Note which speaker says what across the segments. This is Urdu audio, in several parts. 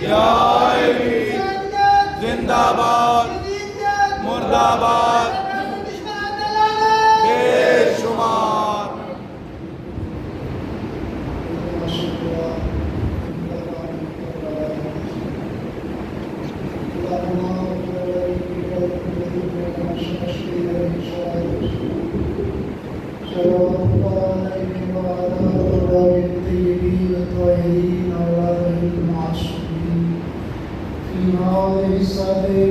Speaker 1: یا علی زندہ باد مردہ آباد بے شمار.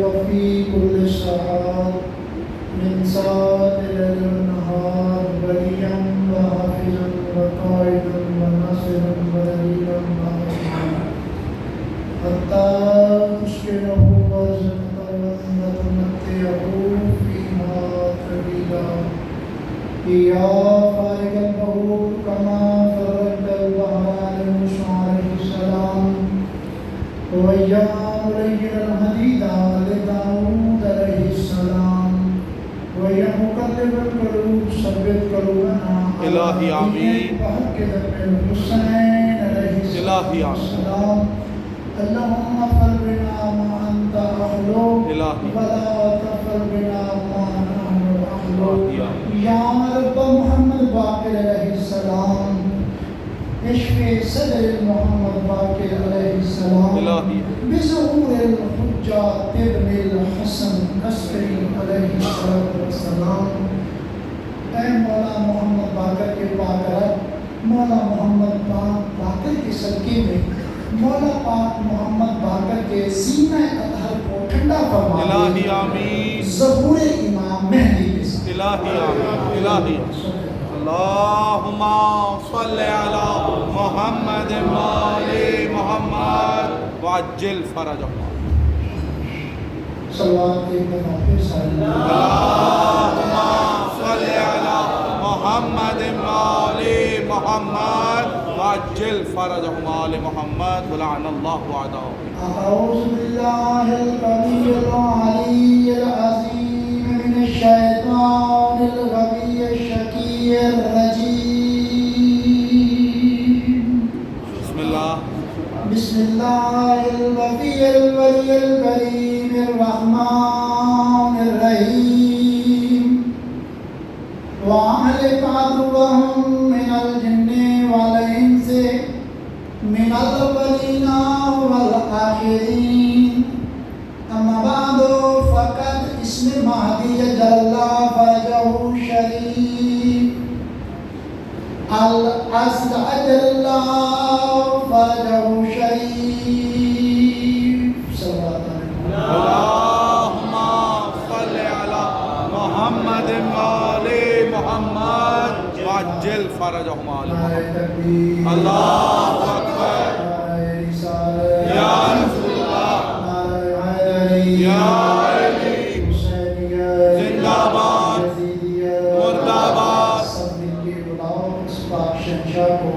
Speaker 2: وفي كل ساعة من ساعة إلى النهار وليا وحافظا وقائدا وناصرا ودليلا وحكيما حتى تسكنه وزنة وتمتعه فيها طويلا يا فارق البحور كما فرقت البحر على موسى عليه السلام ويا ملين الحديد لداود عليه السلام ويا مقلب القلوب ثبت قلوبنا
Speaker 1: الہی آمین.
Speaker 2: بحق دم الحسين عليه
Speaker 1: الہی آمین.
Speaker 2: السلام اللهم اغفر بنا ما انت اهله
Speaker 1: الہی
Speaker 2: ولا تغفر بنا ما نحن اهله
Speaker 1: الہی آمین.
Speaker 2: یا رب محمد باقر علیہ السلام اشفي صدر محمد باقر علیہ السلام
Speaker 1: الہی
Speaker 2: بظهور الحجة ابن الحسن عسکری علیہ السلام. اے مولا محمد باقر کے پاک رب، مولا محمد پاک باقر کے صدقے میں مولا پاک محمد باقر کے سینہ اطہر کو ٹھنڈا فرما دے.
Speaker 1: الہی آمین.
Speaker 2: ظہور امام مہدی کے ساتھ
Speaker 1: الہی آمین. الہی اللہم صل علی محمد وآل محمد وعجل فرجهم.
Speaker 2: صلوات کے موقع صلی
Speaker 1: اللہم صل علی محمد وآل محمد وعجل فرجهم آل محمد ولعن اللہ اعداءهم.
Speaker 2: اعوذ باللہ القوی العلی العظیم من الشیطان الغوی الشقی الرجیم.
Speaker 1: بسم اللہ.
Speaker 2: بسم اللہ الوفی الولی الکریم الرحمن الرحیم. وَأَهْلِكَ عَدُوَّهُمْ مِنَ الْجِنِّ وَالْإِنسِ مِنَ الْأَوَّلِينَ وَالْآخِرِينَ. أما بعد فقد اسم مہدی جل فرجہ شریف الاسد اجل اللہ فرجہ شریف.
Speaker 1: اللہم صل علی محمد وآل محمد وعجل فرجهم آل محمد. اللہ اکبر. یا رسول اللہ. یا علی زندہ باد مردہ آباد.
Speaker 2: سب مل کے بلاؤ اس پاک شہنشاہ کو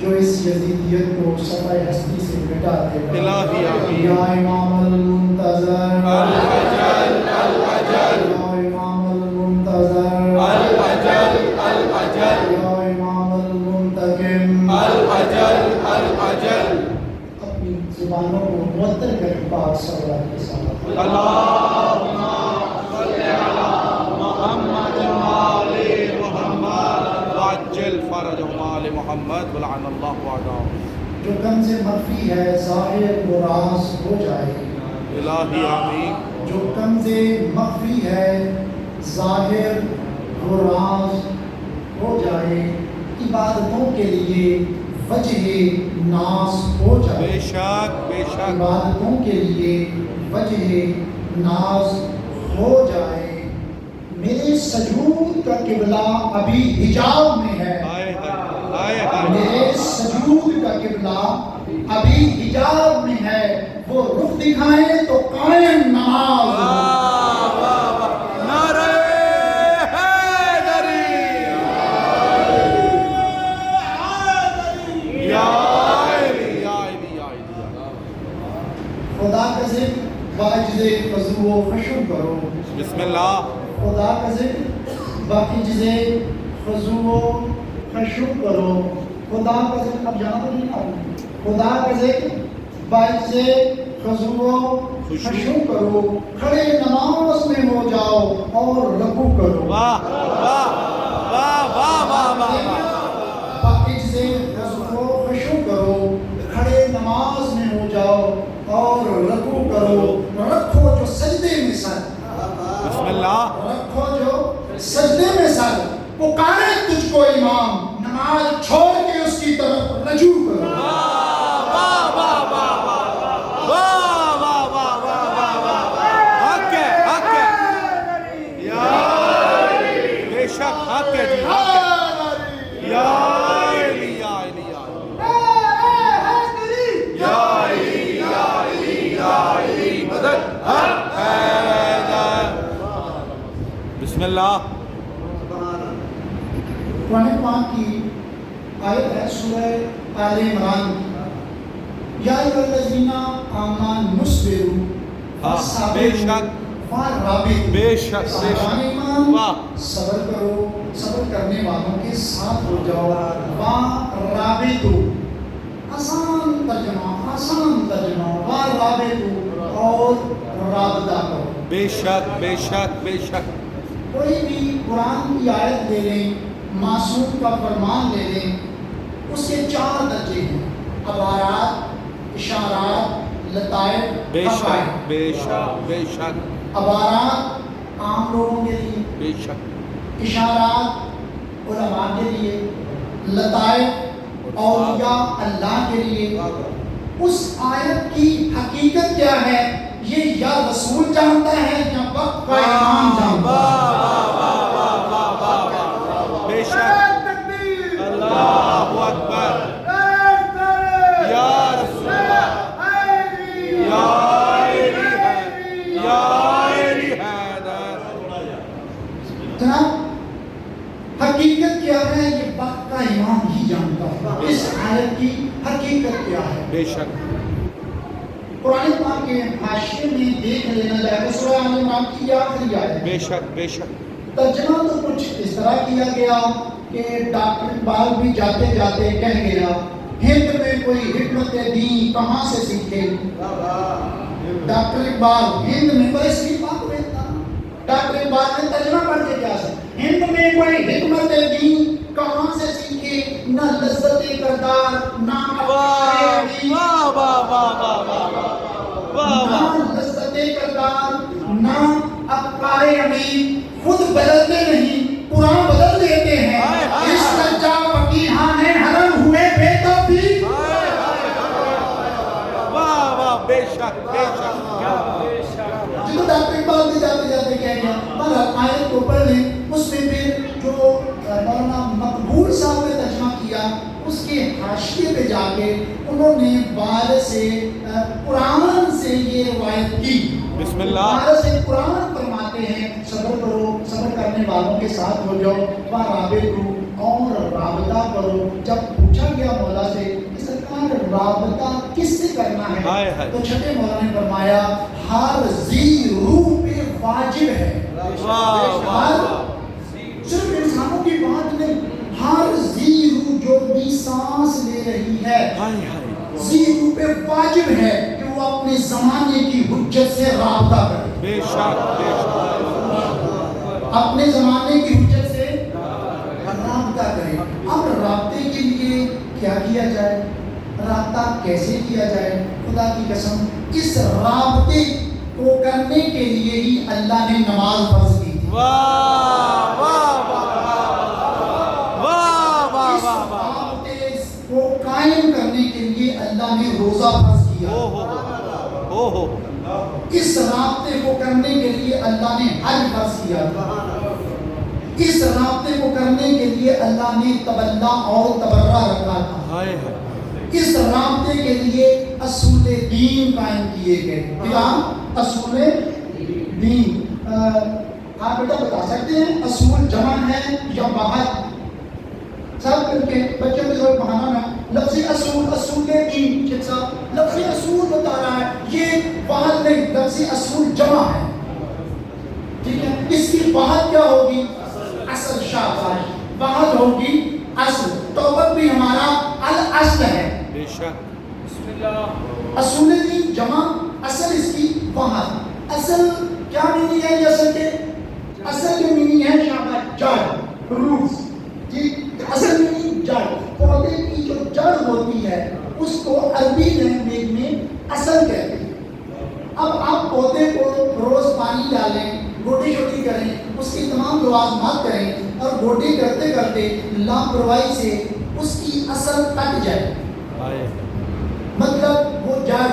Speaker 2: جو اس یزیدیت کو صفحہ ہستی سے مٹا دے.
Speaker 1: الہی آمین.
Speaker 2: یا امام المنتظر
Speaker 1: الاجل الاجل.
Speaker 2: یا امام المنتظر
Speaker 1: الاجل الاجل.
Speaker 2: یا امام المنتقم
Speaker 1: الاجل الاجل.
Speaker 2: اپنی زبانوں کو معطر کر پاک صلوات کے ساتھ
Speaker 1: اللہم صل علی محمد وآل محمد وعجل فرجهم آل محمد ولعن اللہ اعداءهم.
Speaker 2: جو کنز مخفی ہے ظاہر و راز ہو جائے.
Speaker 1: الہی آمین.
Speaker 2: جو کنز مخفی ہے ظاہر و راز ہو جائے. عبادتوں کے لیے وجہ ناز ہو جائے.
Speaker 1: بے شک بے شک.
Speaker 2: عبادتوں کے لیے وجہ ناز ہو جائے. میرے سجود کا قبلہ ابھی حجاب میں ہے.
Speaker 1: آئے آئے آئے.
Speaker 2: میرے سجود کا قبلہ ابھی حجاب میں ہے. وہ رخ دکھائیں تو قائم نماز.
Speaker 1: واہ واہ واہ. نعرہ حیدری. یا علی یا علی یا علی.
Speaker 2: خدا کا ذکر باعجز فضو و خشوع کرو.
Speaker 1: بسم اللہ.
Speaker 2: خدا کا ذکر باعجز فضو و خشوع کرو. خدا کا ذکر اب جانا تو نہیں آؤں. خدا کا ذکر باعث خضوع خشوع کرو، کھڑے نماز میں ہو جاؤ اور رکوع کرو۔
Speaker 1: واہ واہ واہ واہ واہ واہ
Speaker 2: باعث خضوع خشوع کرو، کھڑے نماز میں ہو جاؤ اور رکوع کرو۔ رکھو جو سجدے میں سر،
Speaker 1: بسم اللہ
Speaker 2: رکھو جو سجدے میں سر، پکارے تجھ کو امام، نماز چھوڑ کے اس کی طرف رجوع کرو۔
Speaker 1: واہ واہ واہ واہ واہ واہ واہ واہ واہ واہ حق ہے حق ہے یا علی بے شک حق ہے جی حق ہے یا علی یا علی یا علی یا علی یا علی مدد حق حیدر۔ بسم اللہ
Speaker 2: قرآن پاک کی آیت ہے سورہ آل عمران کی، یا ایھا الذین آمنوا اصبروا
Speaker 1: بے شک
Speaker 2: ورابطوا،
Speaker 1: بے شک بے
Speaker 2: صاحبان
Speaker 1: شک
Speaker 2: ایمان
Speaker 1: واہ
Speaker 2: صبر کرو، صبر کرنے والوں کے ساتھ ہو جاؤ۔ ورابطوا آسان ترجمہ ورابطوا اور رابطہ کرو۔
Speaker 1: بے شک بے شک بے شک
Speaker 2: کوئی بھی قرآن کی آیت لے لیں، معصوم کا فرمان لے لیں، اس کے 4 درجے ہیں: عبارات، اشارات، لطائف،
Speaker 1: بے
Speaker 2: حقائق۔
Speaker 1: شک بے شک بے شک
Speaker 2: عبارات عام لوگوں کے لیے،
Speaker 1: بے شک
Speaker 2: اشارات علماء کے لیے، لطائف اولیاء اللہ کے لیے۔ اس آیت کی حقیقت کیا ہے یہ یا رسول جانتا ہے یا وقت کا امام جانتا ہے۔
Speaker 1: بے شک اللہ اکبر یا رسول اللہ یا علی ہے یا علی حیدر۔
Speaker 2: جناب حقیقت کیا ہے یہ وقت کا امام ہی جانتا ہے۔ اس آیت کی حقیقت کیا ہے؟
Speaker 1: بے شک
Speaker 2: قرآن پاک کے حاشیے میں دیکھ لینا چاہے سورہ آل عمران کی آخری آیت۔
Speaker 1: بے شک بے شک
Speaker 2: ترجمہ تو کچھ اس طرح کیا گیا کہ ڈاکٹر اقبال بھی جاتے جاتے کہہ گیا ہند میں کوئی حکمت دین کہاں سے سیکھے۔ ڈاکٹر اقبال ہند میں کوئی سیکھا میں تھا، ڈاکٹر اقبال نے ترجمہ پڑھ کے کیا سے ہند میں کوئی حکمت دین کہاں سے سیکھے، نہ لذت کردار نہ
Speaker 1: واہ واہ واہ واہ واہ واہ واہ
Speaker 2: نہ لذت کردار نہ افکار امین، خود بدلتے نہیں قرآن بدل دیتے ہیں۔ اس سچا فقیہان حرم ہوئے بے توفیق۔
Speaker 1: واہ واہ بے شک بے شک
Speaker 2: جب ڈاکٹر اقبال بھی جاتے جاتے کہہ گیا پر آیت کو پڑھ لیں، اس میں پھر جو مولانا مقبول صاحب نے ترجمہ کیا اس کے حاشیے پہ جا کے انہوں نے بار سے قرآن سے یہ روایت کی۔
Speaker 1: بسم اللہ
Speaker 2: بار سے قرآن فرماتے ہیں صبر کرو، صبر کرنے والوں کے ساتھ ہو جاؤ، ورابطوا اور رابطہ کرو۔ جب پوچھا گیا مولا سے کہ سرکار رابطہ کس سے کرنا ہے تو چھٹے مولا نے فرمایا ہر ذی روح پہ واجب ہے۔ صرف انسانوں کی بات نہیں، ہر ذی روح جو بھی سانس لے رہی ہے ذی روح پہ واجب ہے کہ وہ اپنے زمانے کی حجت سے رابطہ کرے۔
Speaker 1: بے شک بے شک
Speaker 2: اپنے زمانے کی حجت سے رابطہ کرے۔ اب رابطے کے لیے کیا کیا جائے، رابطہ کیسے کیا جائے؟ خدا کی قسم اس رابطے کو کرنے کے لیے ہی اللہ نے نماز فرض کی تھی۔
Speaker 1: واہ واہ واہ واہ
Speaker 2: اس
Speaker 1: واہ واہ
Speaker 2: رابطے کو قائم کرنے کے لیے اللہ نے روزہ فرض کیا۔
Speaker 1: او ہو
Speaker 2: اس رابطے کو کرنے کے لیے اللہ نے حج فرض کیا تھا۔ اس رابطے کو کرنے کے لیے اللہ نے تبلا اور تبرہ رکھا تھا۔ اس رابطے کے لیے اصول دین قائم کیے گئے۔ کیا اصول دین؟ آپ بیٹا بتا سکتے ہیں اصول جمع ہے یا واحد؟ سب کر کے بچوں کے ضرور بہانا نہ لفظ اصول، اصول دین شیخ صاحب لفظ اصول بتا رہا ہے، یہ واحد نہیں، لفظ اصول جمع ہے۔ ٹھیک ہے، اس کی واحد کیا ہوگی؟ اصل شاباش، واحد ہوگی اصل۔ توبت بھی ہمارا الاصل ہے۔
Speaker 1: بے شک
Speaker 2: اصول دین جمع اصل اس کی وہاں. اصل کیا میننگ ہے یہ اصل کے؟ اصل جو میننگ ہے شاباش جڑ روٹس. ٹھیک اصل میننگ جڑ. پودے کی جو جڑ ہوتی ہے اس کو عربی لینگویج میں اصل کہتے ہیں. اب آپ پودے کو روز پانی ڈالیں, گوڈی شوڈی کریں, اس کی تمام لوازمات کریں اور گوڈی کرتے کرتے لاپرواہی سے اس کی اصل کٹ جائے, مطلب وہ جڑ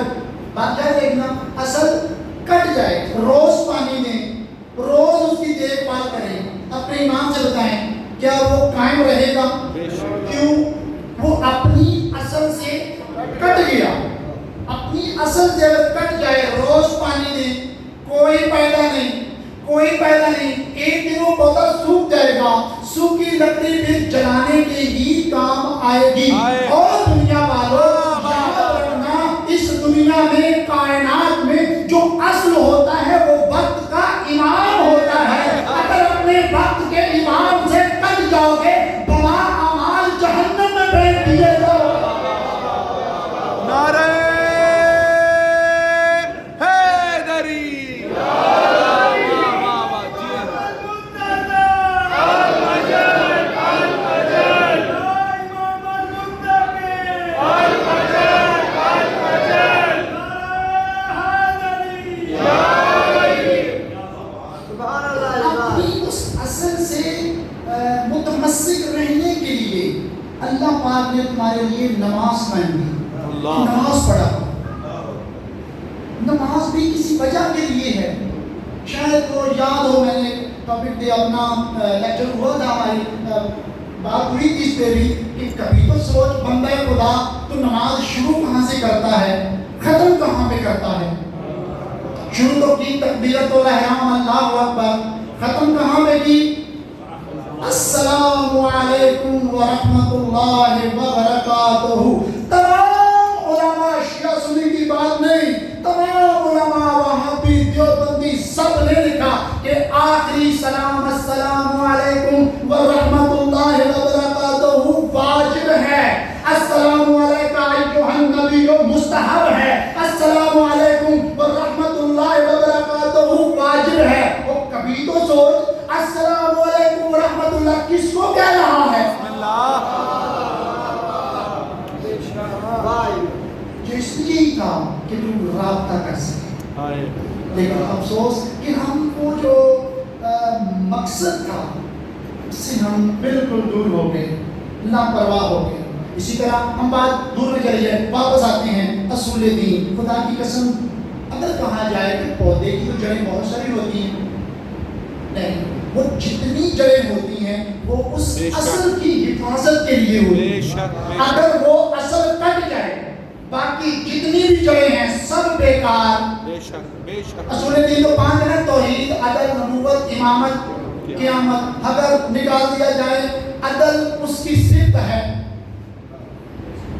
Speaker 2: بات ہے دیکھنا اصل کٹ جائے. روز پانی دیں, روز اس کی دیکھ بھال کریں, اپنے ایمان سے بتائیں کیا وہ قائم رہے گا؟ کیوں؟ وہ اپنی اصل سے کٹ گیا. اپنی اصل سے اگر کٹ جائے, روز پانی دیں, کوئی پیدا نہیں, کوئی پیدا نہیں, ایک دن وہ پودا سوکھ جائے گا. سوکھی لکڑی بھی جلانے کے ہی کام آئے گی. اور دنیا والوں یاد رکھنا, اس دنیا میں کائنات میں جو اصل ہوتا ہے وہ وقت کا امام ہوتا ہے. اگر اپنے وقت کے امام سے کٹ جاؤ گے بلا اعمال جہنم میں بیٹھ دیے جاؤ.
Speaker 1: نعرہ
Speaker 2: اللہ پاک نے تمہارے لیے نماز قائم کی. نماز پڑھا. نماز بھی کسی وجہ کے لیے ہے. شاید وہ یاد ہو, میں نے ٹاپک دے اپنا لیکچر ہوا تھا, ہماری بات ہوئی تھی اس پہ بھی کہ کبھی تو سوچ بندہ خدا تو نماز شروع کہاں سے کرتا ہے, ختم کہاں پہ کرتا ہے. شروع تو کی تکبیرت الاحرام اللہ اکبر, ختم کہاں پہ کی السلام علیکم ورحمۃ اللہ وبرکاتہ. تمام علماء شیعہ سنی کی بات نہیں, تمام علماء وہابی دیوبندی سب نے لکھا کہ آخری سلام السلام علیکم ورحمۃ اللہ وبرکاتہ واجب ہے. السلام علیکم ایھا النبی مستحب ہے. السلام علیکم ورحمۃ اللہ وبرکاتہ واجب ہے. وہ کبھی تو سوچ السلام علیکم ورحمۃ اللہ کس کو کہہ رہا ہے؟ جو اس لیے ہی تھا کہ تم رابطہ کر سکے. لیکن افسوس کہ ہم کو جو مقصد تھا اس سے ہم بالکل دور ہو گئے, لاپرواہ ہو گئے. اسی طرح ہم بات دور میں چلی جائے, واپس آتے ہیں اصول دین. خدا کی قسم اگر کہا جائے کہ پودے کی تو جڑیں بہت ساری ہوتی ہیں, نہیں, وہ جتنی جڑیں ہوتی ہیں وہ اس اصل کی حفاظت کے لیے ہوتی ہیں. اگر وہ اصل کٹ جائے باقی جتنی بھی جڑیں ہیں سب بیکار. اصول دین تو 5 ہیں, توحید, عدل, نبوت, امامت, قیامت. اگر نکال دیا جائے عدل اس کی صفت ہے,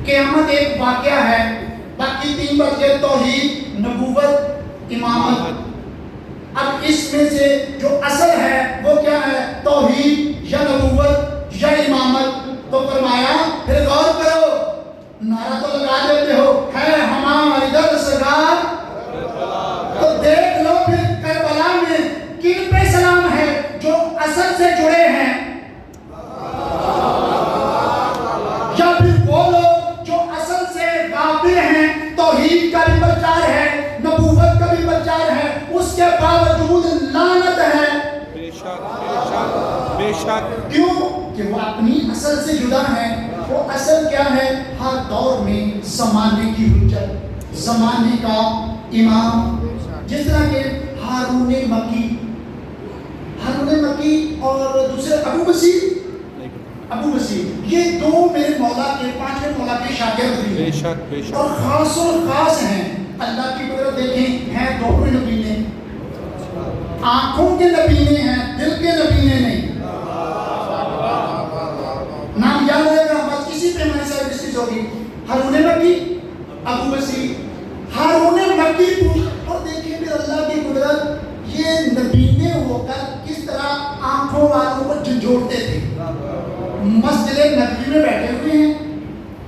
Speaker 2: قیامت ایک واقعہ ہے, باقی 3 بچ گئے توحید, نبوت, امامت. اب اس میں سے جو اصل ہے وہ کیا ہے, توحید یا نبوت یا امامت. تو فرمایا پھر غور کرو, نعرہ تو لگا دیتے ہو ہے ہماری در سرکار, تو دیکھ لو پھر کربلا میں کن پہ سلام ہے جو اصل سے جڑے ہیں, یا پھر وہ لوگ جو اصل سے غافل ہیں. توحید کا بھی پرچار ہے, نبوت کا بھی پرچار ہے, اس کے باوجود لعنت ہے.
Speaker 1: بے شک.
Speaker 2: کیوں کہ وہ اپنی اصل سے جدا ہیں. وہ اصل کیا ہے, ہر دور میں زمانے کی حجت, زمانے کا امام. جس طرح کہ ہارون مکی اور دوسرے ابو بصیر, یہ 2 میرے مولا کے 5ویں مولا کے شاگرد بھی ہیں اور خاص و خاص ہیں. اللہ کی قدرت دیکھیں, ہیں 2 نبینے, آنکھوں کے نبینے ہیں, دل کے نبینے نہیں. نام یاد رہے گا, بس اسی پہ ہماری ساری ڈسکس ہوگی. ہارون مکی, ابو بصیر. ہارون مکی اور دیکھیں پھر اللہ کی قدرت, یہ نبینے ہو کر کس طرح آنکھوں والوں کو جھنجھوڑتے تھے. مسجد نبوی میں بیٹھے ہوئے ہیں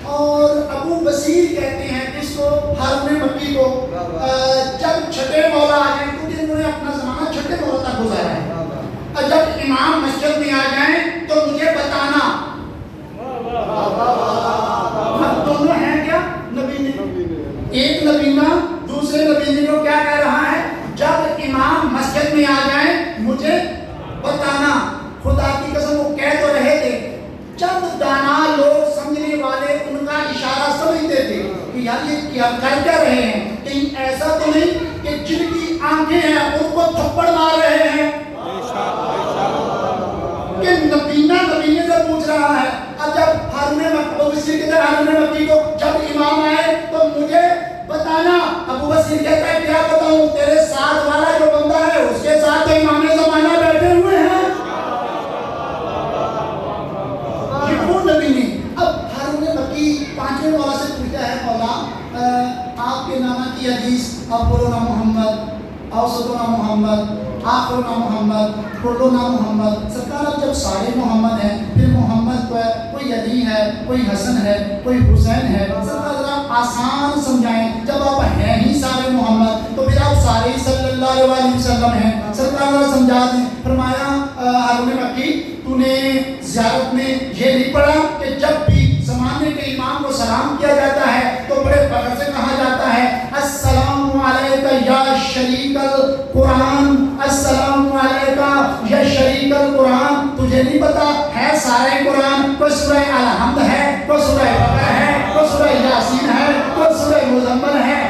Speaker 2: اور ابو بصیر کہتے ہیں, کس کو ہارون مکی کو جب چھٹے مولا آ جائیں، کیونکہ انہوں نے اپنا زمانہ چھٹے مولا تک گزارا ہے، جب امام مسجد میں آ جائیں تو مجھے بتانا. دونوں ہیں کیا نبی نے؟ ایک نبینا دوسرے نبی کو کیا کہہ رہا ہے؟ جب امام مسجد میں آ جائیں مجھے بتانا. خدا کی قسم وہ کہہ تو رہے تھے، چند دانا لوگ سمجھنے والے ان کا اشارہ سمجھتے تھے کہ یار یہ کیا کر کیا رہے ہیں، کہیں ایسا تو نہیں کہ جن کی آنکھیں ہیں ان کو تھپڑ مار رہے ہیں کہ نبینا نبینے سے پوچھ رہا ہے. اب جب ابو بصیر کہتا ہے ہارون مکی کو جب امام آئے تو مجھے بتانا. ابو بصیر کہتا ہے کیا بتاؤں، تیرے ساتھ والا جو بندہ ہے اس کے ساتھ تو امام زمانہ بیٹھے ہوئے ہیں. یہ کون نبی نے؟ اب ہارون مکی پانچویں مولا سے پوچھتا ہے مولا آپ کے نانا کی حدیث اولنا محمد، اوسطنا محمد، آخرنا محمد، کلنا محمد. سرکار اب جب سارے محمد ہیں پھر محمد کو ہے، کوئی علی ہے، کوئی حسن ہے، کوئی حسین ہے. سرکار ذرا آسان سمجھائیں، جب آپ ہیں ہی سارے محمد تو پھر آپ سارے ہی صلی اللہ علیہ وسلم ہیں. سرکار ذرا سمجھا دیں. فرمایا ہارون مکی تو نے زیارت میں یہ نہیں پڑھا کہ جب بھی زمانے کے امام کو سلام کیا جاتا ہے تو بڑے فخر سے کہا جاتا ہے السلام علیکہ یا شریک القرآن، السلام علیکہ یا شریک القرآن. تجھے نہیں پتا ہے سارے قرآن، کوئی سورہ الحمد ہے، کوئی سورہ بقرہ ہے، کوئی سورہ یاسین ہے، کوئی سورہ مزمل ہے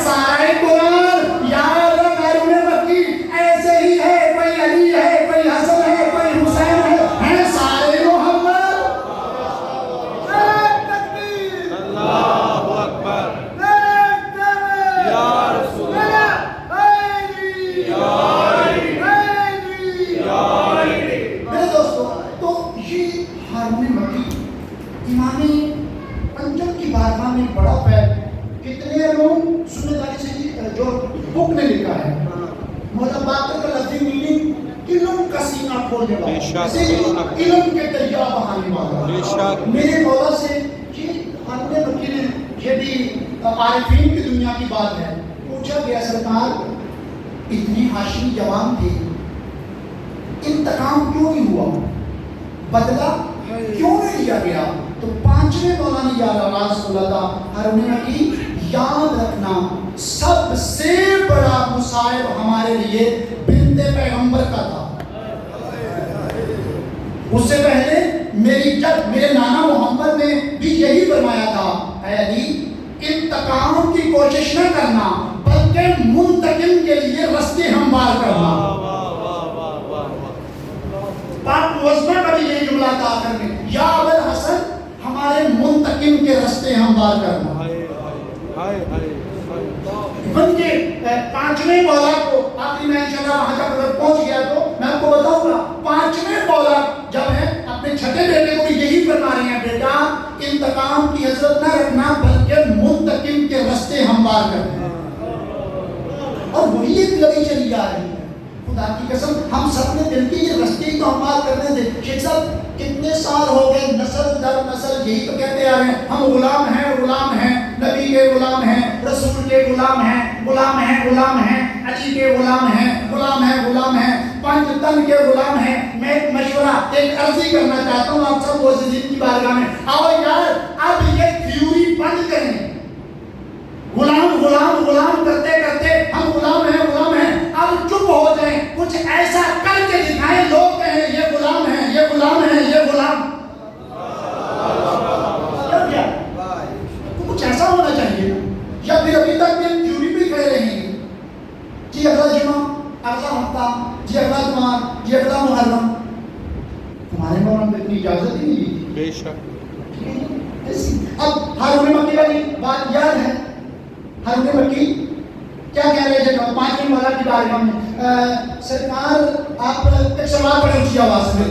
Speaker 2: سارے قرآن. یاد ہارون مکی ایسے ہی ہے، کوئی علی ہے، کوئی حسن ہے، کوئی حسین ہے سارے محمد.
Speaker 1: اللہ اکبر یا رسول اللہ.
Speaker 2: میرے دوستو، تو یہ ہارون مکی امام پنجم کی بارگاہ میں بڑا فیض. کتنے لوگ سنت علی سے جو بک نے لکھا ہے مولا باقر کا لفظی میننگ علم کا سینہ کھولنے والا، علم کے دریا بہانے والا. میرے مولا سے یہ ہارون مکی نے، یہ بھی عارفین کی دنیا کی بات ہے، پوچھا گیا سرکار اتنی ہاشمی جوان تھے، انتقام کیوں نہیں ہوا، بدلہ کیوں نہیں لیا گیا؟ تو پانچویں مولا نے یا رسول اللہ ہارون مکی یاد رکھنا سب سے بڑا مصائب ہمارے لیے بنت پیغمبر کا تھا. اس سے پہلے میرے نانا محمد نے بھی یہی فرمایا تھا، اے علی انتقام کی کوشش نہ کرنا بلکہ منتقم کے لیے رستے ہموار کرنا. پاک موزمہ کا بھی یہی جملہ تھا آخر میں، یا ابوالحسن ہمارے منتقم کے رستے ہموار کرنا. بلکہ پانچویں مولا کو آخری میں انشاءاللہ وہاں جب اگر پہنچ گیا تو میں آپ کو بتاؤں گا. پانچویں مولا جب ہے اپنے چھٹے بیٹے کو بھی یہی فرما رہے ہیں، بیٹا انتقام کی حسرت نہ رکھنا بلکہ منتقم کے رستے ہموار کرنا. اور وہی ایک لڑائی چلی جا رہی ہے. خدا کی قسم ہم سب نے دل کے یہ رستے تو ہموار کرنے تھے. شیخ صاحب کتنے سال ہو گئے نسل در نسل یہی تو کہتے آ رہے ہیں ہم غلام ہیں، نبی کے غلام ہیں، رسول کے غلام ہیں، غلام ہیں علی کے غلام ہیں، پنج تن کے غلام ہیں. میں ایک مشورہ ایک عرضی کرنا چاہتا ہوں آپ سب معززین کی بارگاہ میں، آؤ یار اب یہ تھیوری بند کریں. غلام کرتے کرتے ہم غلام ہیں، اب چپ ہو جائیں، کچھ ایسا کر کے دکھائیں لوگ کہیں یہ غلام ہیں. تو کچھ ایسا ہونا چاہیے. یا پھر ابھی تک یہ تھیوری بھی کہہ رہے ہیں جی اگلا جمعہ، اگلا ہفتہ، جی اگلا اتوار، جی اگلا محرم. تمہارے مولانا کو اتنی اجازت ہی نہیں دی.
Speaker 1: بے شک.
Speaker 2: اب ہارون مکی والی بات یاد ہے. ہارون مکی کیا کہہ رہے تھے پانچویں مولا کی بارگاہ میں؟ سرکار آپ ایک سوال پڑھیں اونچی آواز میں.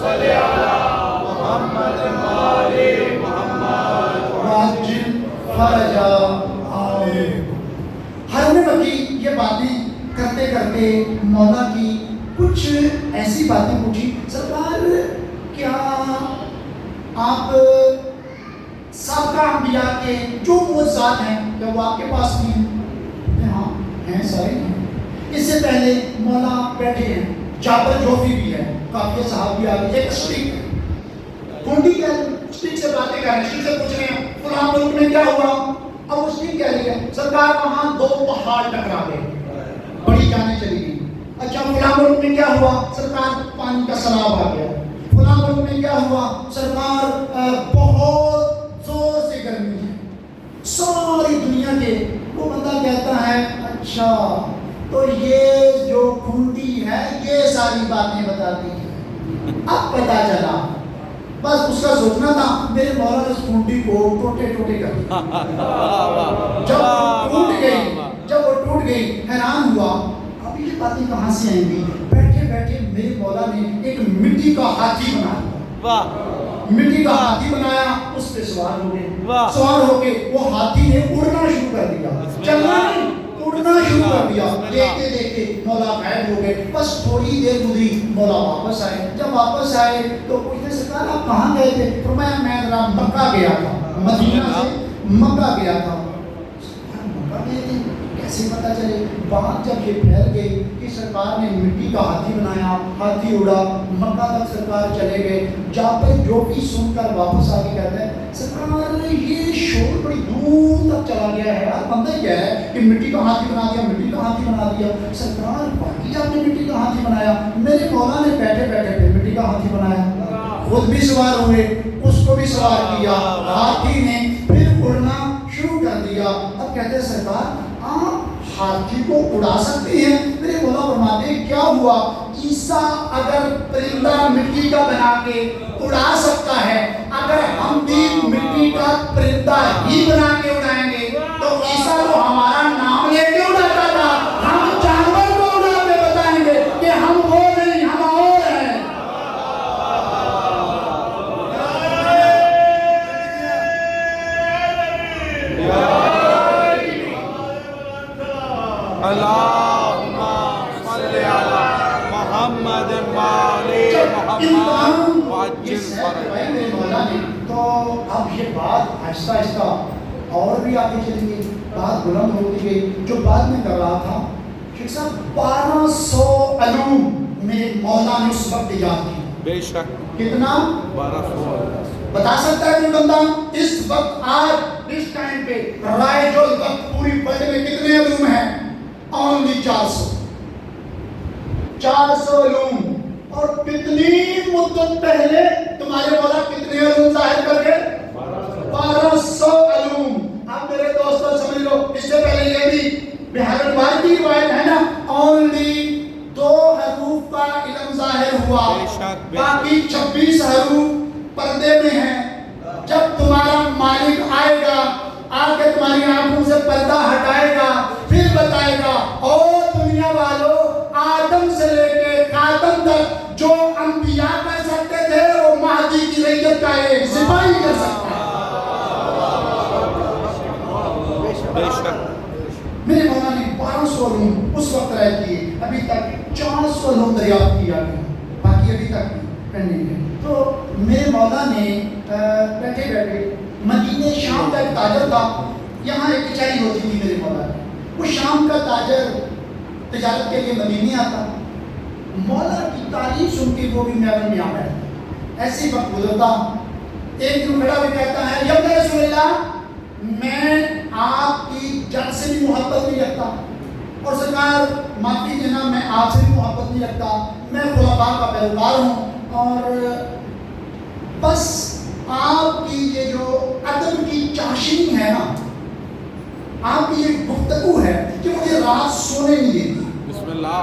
Speaker 1: صلی علی محمد وآل محمد
Speaker 2: واجب فرجا آمین. ہارون مکی یہ باتیں کرتے کرتے مولا کی کچھ ایسی باتیں پوچھی. سرکار کیا آپ سابقہ انبیاء کے جو معجزات ہیں کیا وہ آپ کے پاس نہیں ہیں؟ ہاں ہیں، سارے ہیں۔ اس سے پہلے مولا بیٹھے ہیں، جابر جوفی بھی ہے، کافی صحابی آ گئے، ایک اسٹک ہے کنڈی کا اسٹک سے باتیں کر رہے ہیں، اسٹک سے پوچھ رہے ہیں فلاں ملک میں کیا ہوا؟ اب اس کی کہہ رہی ہے سرکار وہاں دو پہاڑ ٹکرا گئے، بڑی جانیں چلی گئی۔ اچھا فلاں ملک میں کیا ہوا؟ سرکار پانی کا سیلاب آ گیا۔ فلاں ملک میں کیا ہوا؟ سرکار بہت زور سے گرمی ہے۔ ساری دنیا کے وہ بندہ کہتا ہے اچھا تو یہ جو کھنڈی ہے یہ ساری باتیں بتاتی ہے۔ اب پتا چلا، بس اس کا سوچنا تھا میرے مولا نے اس کھنڈی کو ٹوٹے ٹوٹے کر دیا۔ جب وہ ٹوٹ گئی حیران ہوا اب یہ باتیں کہاں سے آئیں گی؟ بیٹھے بیٹھے میرے مولا نے ایک مٹی کا ہاتھی بنا دیا، مٹی کا ہاتھی بنایا، اس پہ سوار ہو گئے، سوار ہو کے وہ ہاتھی نے اڑنا شروع کر دیا، چلنا نہیں اڑنا شروع کر دیا۔ دیکھتے دیکھتے مولا غائب ہو گئے۔ بس تھوڑی دیر گزری، مولا واپس آئے۔ جب واپس آئے تو پوچھتے سرکار آپ کہاں گئے تھے؟ فرمایا میں ذرا مکہ گیا تھا، مدینہ سے مکہ گیا تھا۔ مکہ گئے تھے کیسے پتا چلے؟ بات جب یہ پھیل گئی کہ سرکار نے مٹی کا ہاتھی بنایا، ہاتھی اڑا، مکہ تک سرکار چلے گئے۔ جابر جو بھی سن کر واپس آ کے کہتے ہیں سرکار یہ شور بڑی دور تک چلا گیا ہے، یار بندہ کیا ہے کہ مٹی کا ہاتھی بنا دیا، مٹی کا ہاتھی بنا دیا۔ سرکار باقی آپ نے مٹی کا ہاتھی بنایا، میرے مولا نے بیٹھے بیٹھے پھر مٹی کا ہاتھی بنایا، خود بھی سوار ہوئے، اس کو بھی سوار کیا، ہاتھی نے پھر اڑنا شروع کر دیا۔ اب کہتے ہیں سرکار آپ ہاتھی کو اڑا سکتے ہیں؟ میرے مولا فرماتے ہیں کیا ہوا؟ عیسیٰ اگر پرندہ مٹی کا بنا کے اڑا سکتا ہے، اگر ہم بھی مٹی کا پرندہ ہی بنا کے اڑائیں گے تو عیسیٰ کو ہمارا نام لے کے اڑاتا تھا، ہم جانور کو اڑا کے بتائیں گے کہ ہم وہ نہیں ہم اور ہیں۔
Speaker 1: اللہم صلی علی محمد وعلی محمد وعجل فرج۔
Speaker 2: تو اب یہ بات آہستہ آہستہ اور بھی آگے چلی گئی، بات بلند ہوتی گئی۔ جو بات میں کر رہا تھا شیخ صاحب 1200 علوم میرے مولا نے اس وقت ایجاد کی۔
Speaker 1: بے شک
Speaker 2: کتنا؟
Speaker 1: 1200۔
Speaker 2: بتا سکتا ہے کوئی بندہ اس وقت آج اس ٹائم پہ رائج الوقت پوری ورلڈ میں کتنے علوم ہیں؟ اونلی 400 علوم۔ اور کتنی مدت پہلے تمہارے مولا کتنے علوم ظاہر کر گئے؟ 1200 علوم۔ اب میرے دوستوں سمجھ لو، اس سے پہلے یہ بھی بہار البار کی روایت ہے نا، اونلی 2 حروف کا علم ظاہر ہوا، باقی 26 حروف پردے میں ہیں۔ جب تمہارا مالک آئے گا، آ کے تمہاری آنکھوں سے پردہ ہٹائے گا، پھر بتائے گا اور دنیا والوں آدم سے لے کے خاتم تک جو انبیاء کر سکتے تھے وہ مہدی کی ریت کا ایک سپاہی کر سکتا ہے۔ میرے مولا نے 1200 علوم اس وقت رائے کیے، ابھی تک 400 علوم دریافت کیا گیا، باقی ابھی تک پینڈنگ ہے۔ تو میرے مولا نے بیٹھے بیٹھے مدینے شام کا ایک تاجر تھا، یہاں ایک کچہری ہوتی تھی میرے مولا نے، وہ شام کا تاجر تجارت کے لیے مدینے آتا، مولا کی تعریف سن کے وہ بھی محفل میں آ بیٹھتا۔ ایسے وقت گزرتا، ایک دن کھڑا ہوئے کہتا ہے یا رسول اللہ میں آپ کی جان سے بھی محبت نہیں رکھتا، اور سرکار معافی دینا میں آپ سے بھی محبت نہیں رکھتا، میں خلفاء کا پیروکار ہوں، اور بس آپ کی یہ جو ادب کی چاشنی ہے نا، آپ کی یہ گفتگو ہے کہ مجھے رات سونے نہیں دیتی،
Speaker 1: بسم اللہ،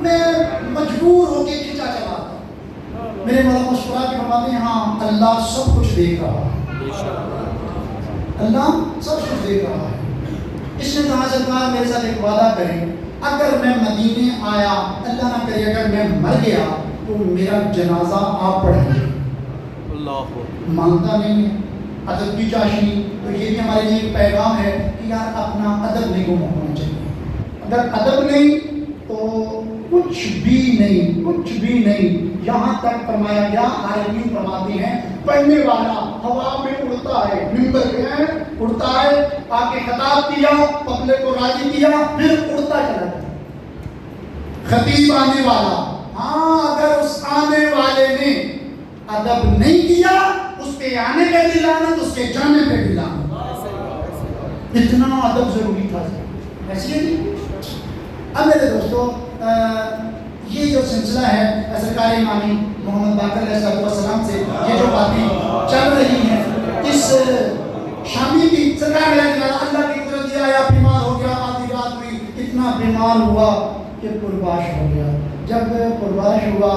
Speaker 2: میں مجبور ہو کے کھینچا چلا تھا۔ میرے مولا مسکرا کے فرماتے ہیں ہاں اللہ سب کچھ دیکھ رہا ہے، اللہ سب کچھ دیکھ رہا ہے۔ اس نے کہا سرکار میرے ساتھ ایک وعدہ کریں، اگر میں مدینے آیا، اللہ نہ کرے اگر میں مر گیا تو میرا جنازہ آپ پڑھیں گے۔ مانتا نہیں ہے، ادب کی چاشنی، تو یہ بھی ہمارے لیے ایک پیغام ہے کہ یار اپنا ادب نہیں گم ہونا چاہیے۔ اگر ادب نہیں تو کچھ بھی نہیں، کچھ بھی نہیں۔ یہاں تک فرمایا گیا، عالمین فرماتے ہیں پڑھنے والا ہوا میں اڑتا ہے، منبر پہ ہے اڑتا ہے، آ کے خطاب کیا، پبلک کو راضی کیا، پھر اڑتا چلا گیا۔ خطیب آنے والا، ہاں اگر اس آنے والے نے ادب نہیں کیا، اس کے آنے پہ بھی لعنت، اس کے جانے پہ بھی لعنت۔ اتنا ادب ضروری تھا، ایسی ہے نہیں۔ اب میرے دوستو، یہ جو سلسلہ ہے سرکار امامی محمد باقر علیہ السلام سے یہ جو باتیں چل رہی ہیں، اس شامی کی سرکار اللہ کی قدرت یہ آیا، بیمار ہو گیا، آدھی رات ہوئی، اتنا بیمار ہوا کہ پرباش ہو گیا۔ جب پرباش ہوا،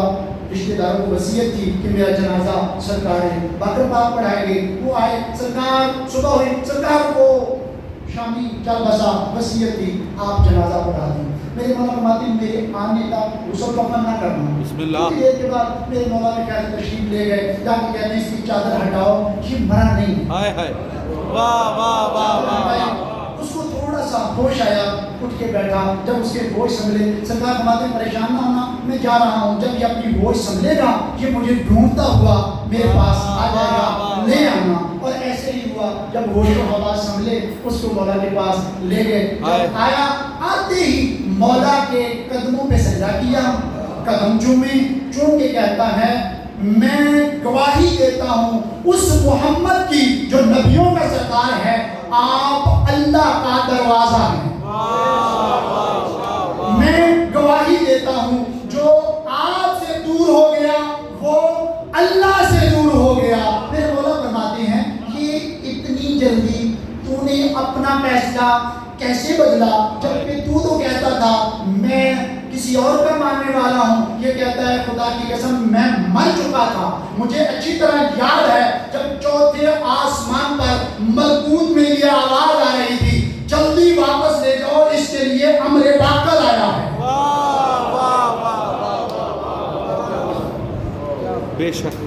Speaker 2: رشتہ داروں کو وصیت تھی کہ میرا جنازہ سرکار باقر پاک پڑھائیں گے، وہ آئے، سرکار صبح ہوئی، سرکار کو شامی چل بسا، وصیت تھی آپ جنازہ پڑھا دیں۔ میرے مولا فرماتے ہیں میرے آنے کا غسل کفن نہ کرنا۔
Speaker 1: بسم اللہ۔
Speaker 2: اس کے بعد میرے مولا نے کہا تشریف لے گئے، جا کے کہتے ہیں اس کی چادر ہٹاؤ، یہ مرا نہیں۔
Speaker 1: ہائے ہائے، واہ واہ واہ واہ۔
Speaker 2: اس کو تھوڑا سا ہوش آیا، اٹھ کے بیٹھا، جب اس کے ہوش سنبھلے، سرکار فرماتے ہیں پریشان نہ ہونا، میں جا رہا ہوں، جب یہ اپنی ہوش سنبھلے گا یہ مجھے ڈھونڈتا ہوا میرے پاس آ جائے گا، لے آنا۔ اور ایسے ہی ہوا، جب ہوش و حواس سنبھلے اس کو مولا کے پاس لے گئے، جب آیا آتے ہی مولا کے قدموں پہ سجدہ کیا، قدم چوم کے کہتا ہے میں گواہی دیتا ہوں اس محمد کی جو نبیوں کا سردار ہے، آپ اللہ کا دروازہ ہیں۔ میں گواہی دیتا ہوں جو آپ سے دور ہو گیا وہ اللہ سے دور ہو گیا۔ میرے مولا فرماتے ہیں کہ اتنی جلدی تو نے اپنا فیصلہ کیسے بدلا، جبکہ تو کہتا تھا میں کسی اور کا ماننے والا ہوں۔ یہ کہتا ہے خدا کی قسم میں مر چکا تھا، مجھے اچھی طرح یاد ہے جب چوتھے آسمان پر ملکوت میں یہ آواز آ رہی تھی جلدی واپس لے جاؤ، اس کے لیے امر باقر آیا ہے۔
Speaker 1: بے شک۔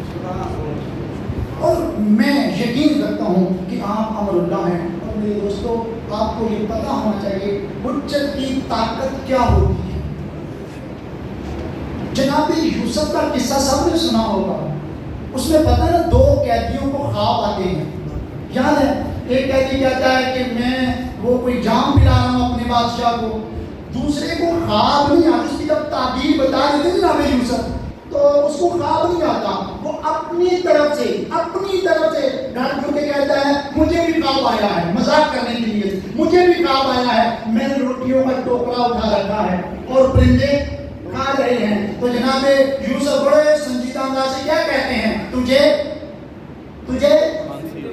Speaker 2: اور میں یقین کرتا ہوں کہ آپ امر اللہ ہیں۔ اور میرے دوستو آپ کو یہ پتا ہونا چاہیے حجت کی طاقت کیا ہوتی ہے۔ جناب یوسف کا قصہ سب نے سنا ہوگا، اس میں پتہ ہے دو قیدیوں کو خواب آتے ہیں، یاد ہے؟ ایک قیدی کہتا ہے کہ میں وہ کوئی جام پلا رہا ہوں اپنے بادشاہ کو، دوسرے کو خواب نہیں آتا۔ اس کی جب تعبیر بتا دیتے ہیں جناب یوسف تو اس کو خواب نہیں آتا، وہ اپنی طرف سے گھر گھر کے کہتا ہے مجھے بھی خواب آیا ہے، مذاق کرنے کے لیے مجھے بھی خواب آیا ہے، میں نے روٹیوں کا ٹوکرا اٹھا رکھا ہے اور پرندے کھا رہے ہیں۔ تو جناب یوسف بڑے سنجیدہ انداز سے کیا کہتے ہیں، تجھے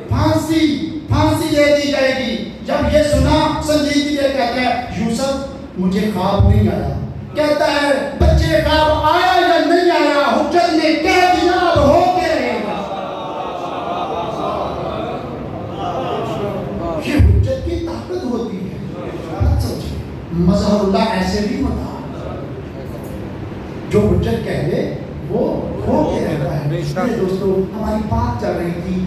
Speaker 2: پھانسی دے دی جائے گی۔ جب یہ سنا سنجیدگی سے کہتا ہے یوسف مجھے خواب نہیں آیا، کہتا ہے بچے خواب آیا یا نہیں آیا، حجت نے کہہ دیا اب ہو کے رہے گا۔ یہ حجت کی طاقت ہوتی ہے۔ مظہر اللہ ایسے بھی ہوتا ہے، جو حجت کہہ دے وہ ہو کے رہتا ہے۔ میرے دوستو ہماری بات چل رہی تھی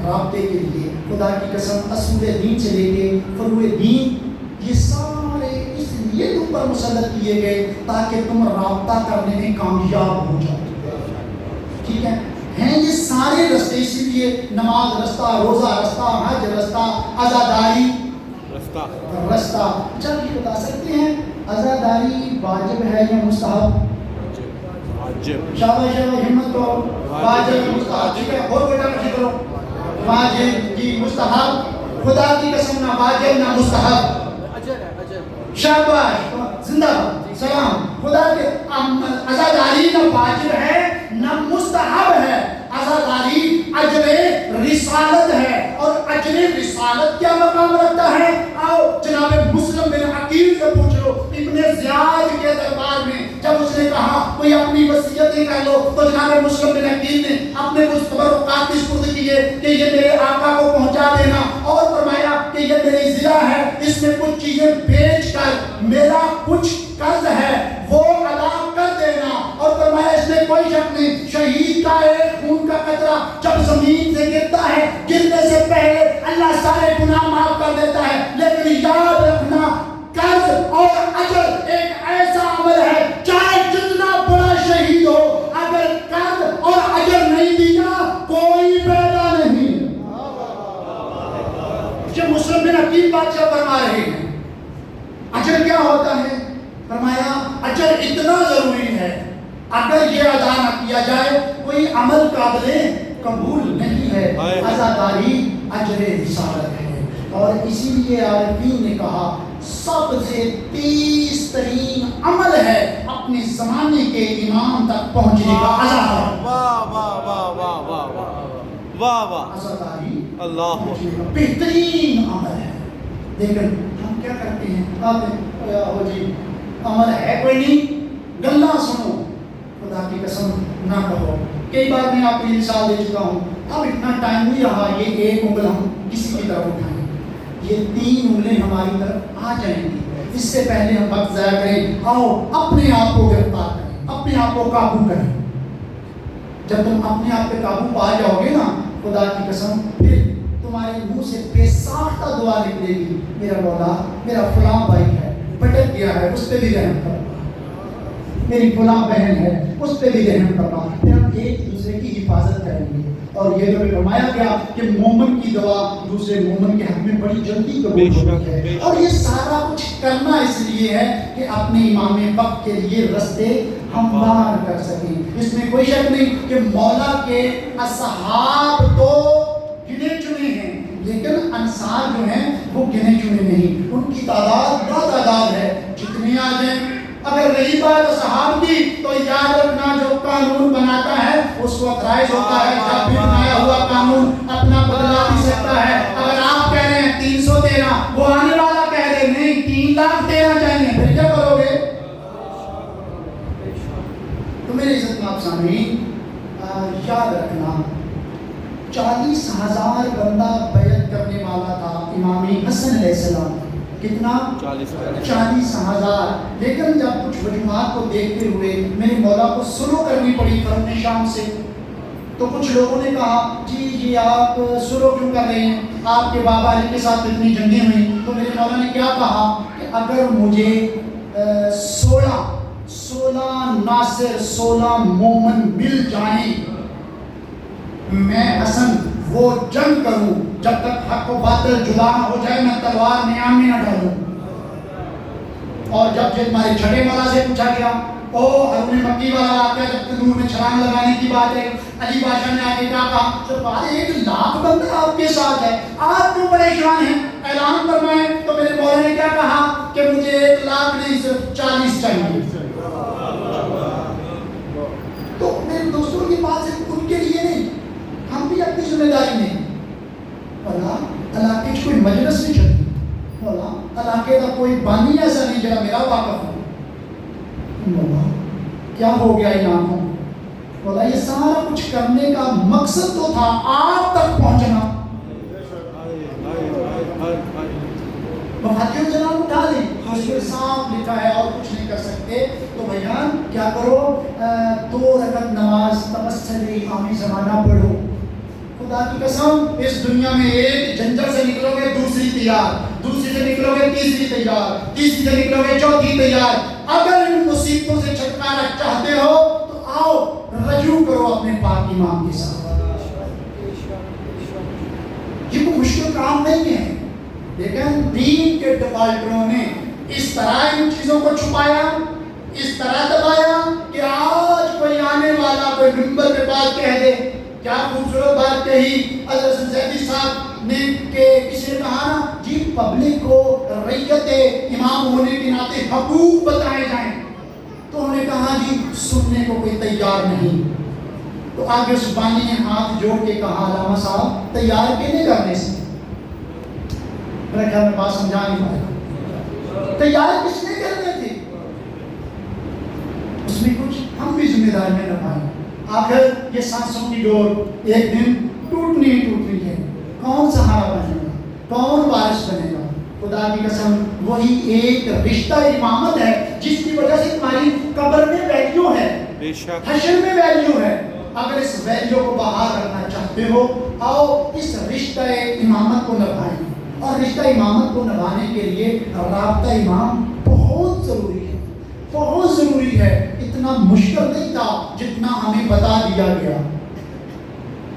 Speaker 2: رابطے کے لیے، خدا کی قسم اصول دین سے لے کے فروع دین یہ سارے اس لیے تم پر مسلط کیے گئے تاکہ تم رابطہ کرنے میں کامیاب ہو جاؤ، ٹھیک ہے؟ ہیں یہ سارے رستے، اسی لیے نماز رستہ، روزہ رستہ، حج رستہ، عزاداری رستہ۔ جب یہ بتا سکتے ہیں عزاداری واجب ہے یا مستحب؟ شاباش ہمت کرو، واجب مستحب، ٹھیک ہے؟ اور بیٹا کچھ کرو، واجب کی مستحب، خدا کی قسم نہ واجب نہ مستحب، شاباش زندہ سلام۔ خدا کے عزاداری نہ واجب ہے نہ مستحب ہے، عزاداری اجر رسالت ہے، اور اجر رسالت کیا مقام رکھتا ہے؟ آؤ جناب مسلم بن عقیل سے پوچھ لو، ابن زیاد کے دربار میں جب اس نے کہا کوئی اپنی وصیتیں کر لو تو جناب مسلم بن عقیل نے اپنے کچھ تبرکات سپرد کیے کہ یہ میرے آقا کو پہنچا دینا، اور فرمایا کہ یہ میری ضلع ہے، اس میں کچھ چیزیں بیچ کر میرا کچھ قرض ہے وہ ادا کر دینا، اور فرمایا اس میں کوئی شک نہیں شہید کا ایک خون کا قطرہ جب زمین سے گرتا ہے گرنے سے پہلے اللہ سارے گناہ معاف کر دیتا ہے، لیکن یاد رکھنا قرض اور اجر ایک ایسا عمل ہے بادشاہ فرما رہے ہیں اجر کیا ہوتا ہے؟ فرمایا اجر اتنا ضروری ہے، اگر یہ ادا نہ کیا جائے کوئی عمل قابل قبول نہیں ہے۔ عزاداری اجر رسالت ہے، اور اسی لیے عارفین نے کہا سب سے تیز ترین عمل ہے اپنے زمانے کے امام تک پہنچنے کا عزاداری۔
Speaker 1: واہ واہ واہ واہ واہ واہ واہ واہ،
Speaker 2: عزاداری
Speaker 1: اللہ
Speaker 2: بہترین عمل ہے، لیکن ہم کیا کرتے ہیں؟ ہو جی عمل ہے کوئی نہیں، گلا سنو، خدا کی قسم نہ کہو۔ کئی بار میں آپ کو یہ مثال دے چکا ہوں، اب اتنا ٹائم نہیں رہا یہ ایک انگل ہم کسی کی طرف اٹھائیں، یہ 3 انگلیں ہماری طرف آ جائیں گی۔ اس سے پہلے ہم وقت ضائع کریں، آؤ اپنے آپ کو گرفتار کریں، اپنے آپ کو قابو کریں۔ جب تم اپنے آپ پہ قابو پا جاؤ گے نا، خدا کی قسم پھر تمہارے منہ سے بے ساختہ دعا نکلے گی، میرا مولا میرا فلاں بھائی ہے بھٹک گیا ہے، اس پہ بھی رحم کرنا، میری فلاں بہن ہے اس پہ بھی رحم کرنا۔ پھر ہم ایک دوسرے کی حفاظت کریں گے، اور یہ جو فرمایا گیا کہ مومن کی دعا دوسرے مومن کے حق میں بڑی جلدی قبول ہوتی ہے، اور یہ سارا کچھ کرنا اس لیے ہے کہ اپنے امام وقت کے لیے رستے ہموار کر سکیں۔ اس میں کوئی شک نہیں کہ مولا کے اصحاب تو گنے چنے ہیں، لیکن انصار جو ہیں وہ گنے چنے نہیں، ان کی تعداد بڑا تعداد ہے، جتنے آ جائیں۔ اگر رہی بات اصحاب کی تو یاد رکھنا جو قانون بناتا ہے اس کو اعتراض ہوتا ہے، جب بھی بنایا ہوا قانون اپنا بدلا بھی سکتا ہے۔ اگر آپ کہہ رہے ہیں 300 دینا، وہ آنے والا کہہ رہے نہیں 3 لاکھ دینا چاہیے، پھر کیا کرو گے؟ تو میرے عزت مآب سامعین، یاد رکھنا 40,000 بندہ بیعت کرنے والا تھا امام حسن علیہ السلام، کتنا؟ 40,000، لیکن جب کچھ وجوہات کو دیکھتے ہوئے میرے مولا کو سلو کرنی پڑی فرم شام سے، تو کچھ لوگوں نے کہا جی یہ آپ سلو کیوں کر رہے ہیں، آپ کے بابا علی کے ساتھ اتنی جنگیں ہوئیں۔ تو میرے مولا نے کیا کہا کہ اگر مجھے 16 ناصر 16 مومن مل جائیں، میں حسن وہ جنگ کروں جب تک حق و باطل جدا نہ ہو جائے، میں تلوار نیام میں نہ ڈالوں۔ اور جب ہمارے چھٹے مولا سے پوچھا گیا، او ہارون مکی والا واقعہ جب تندور میں چھلانگ لگانے کی بات ہے، علی بادشاہ نے آگے کیا کہا؟ جب 1 لاکھ بندہ آپ کے ساتھ ہے، آپ کیوں پریشان ہیں؟ اعلان فرمائیں۔ تو میرے مولا نے کیا کہا کہ مجھے 1 لاکھ نہیں صرف 40 چاہیے۔ تو میرے دوستوں کی بات صرف ان کے لیے نہیں، ہم بھی اپنی ذمہ داری میں مولا علاقے کی کوئی مجلس نہیں چلتی، مولا علاقے کا کوئی بانی ایسا نہیں جڑا میرا واقف ہو، مولا کیا ہو گیا ان آنکھوں؟ مولا یہ سارا کچھ کرنے کا مقصد تو تھا آپ تک پہنچنا۔ مفاتیح الجنان اٹھا لیں، حضور صاحب لکھا ہے اور کچھ نہیں کر سکتے، تو بھیان کیا کرو 2 رکعت نماز تبسل امامی زمانہ پڑھو۔ خدا کی قسم اس دنیا میں ایک جنجل سے نکلو گے دوسری تیار، دوسری سے نکلو گے تیسری تیار، تیسری سے نکلو گے چوتھی تیار۔ اگر ان مصیبتوں سے چھٹکارا چاہتے ہو تو آؤ رجوع کرو اپنے پاک امام کے ساتھ۔ یہ کوئی مشکل کام نہیں ہے، لیکن دین کے ڈفالٹروں نے اس طرح ان چیزوں کو چھپایا، اس طرح دبایا کہ آج کوئی آنے والا کوئی منبر پہ بات کہہ دے۔ کیا خوبصورت بات کہی حضرت زیدی صاحب نے کہ کسی نے کہا نا جی پبلک کو رعیت امام ہونے کے ناطے حقوق بتائے جائیں، تو انہوں نے کہا جی سننے کو کوئی تیار نہیں۔ تو آگے اس بانی نے ہاتھ جوڑ کے کہا علامہ صاحب تیار کینے کرنے سے؟ میرا خیال میں بات سمجھا نہیں پایا، تیار کس نے کرنے تھے؟ اس میں کچھ ہم بھی ذمہ داریاں نبھائیں۔ آخر یہ سانسوں کی ڈور ایک دن ٹوٹنی ہی ٹوٹنی ہے، کون سہارا بنے گا، کون وارث بنے گا؟ خدا کی قسم وہی ایک رشتہ امامت ہے جس کی وجہ سے تمہاری قبر میں ویلیو ہے، حشر میں ویلیو ہے۔ اگر اس ویلیو کو بحال رکھنا چاہتے ہو آؤ اس رشتہ امامت کو نبھائیں، اور رشتہ امامت کو نبھانے کے لیے رابطہ امام بہت ضروری ہے، بہت ضروری ہے۔ اتنا مشکل نہیں تھا جتنا ہمیں بتا دیا گیا،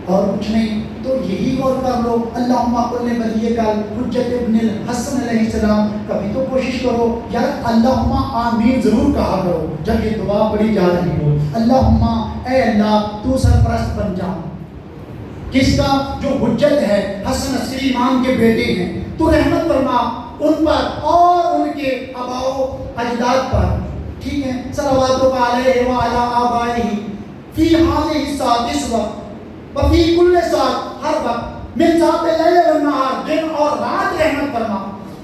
Speaker 2: اور کچھ نہیں تو یہی غور کر لو، اللہم قل ولیک الحجۃ ابن الحسن علیہ السلام. کبھی تو کوشش کرو یار اللہم آمین ضرور کہا کرو جب یہ دعا پڑھی جا رہی ہو. اللہم اے اللہ تو سرپرست بن جا کس کا؟ جو حجت ہے، حسن عسکری امام کے بیٹے ہیں. تو رحمت فرما ان پر اور ان کے آباؤ اجداد پر. ٹھیک ہے، صلوات علیہ وعلی آبائہ فی ہذہ الساعۃ، اس وقت، وفی کل ساعت، ہر وقت، من ساعت اللیل والنہار، دن اور رات رحمت فرما.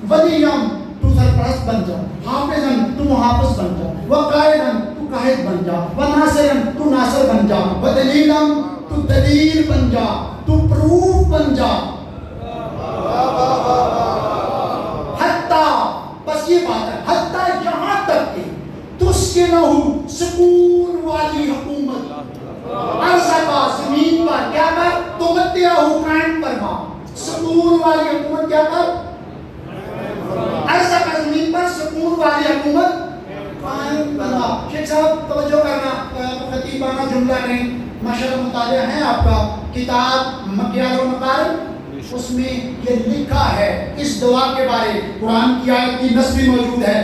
Speaker 2: ولیم تو سرپرست بن جا، حافظن تو محافظ بن جا، وقائدن تو قائد بن جا، وناصرن تو ناصر بن جا، ودلیلن تو دلیل بن جا، تو پروف بن جا. حتیٰ، بس یہ بات ہے، حتیٰ یہاں تک کہ تسکنہ سکون والی حکومت عرضہ کا زمین پر کیا کر؟ تمتعہ قائم فرما. سکون والی حکومت کیا کر؟ عرضہ کا زمین پر سکون والی حکومت قائم فرما. شیخ صاحب توجہ کرنا، خطیبانہ جملہ نہیں، ماشاءاللہ مطالعہ ہے آپ کا کتاب مکیال و مکارم، اس میں یہ لکھا ہے اس دعا کے بارے. قرآن کی آیت کی نص بھی موجود ہے.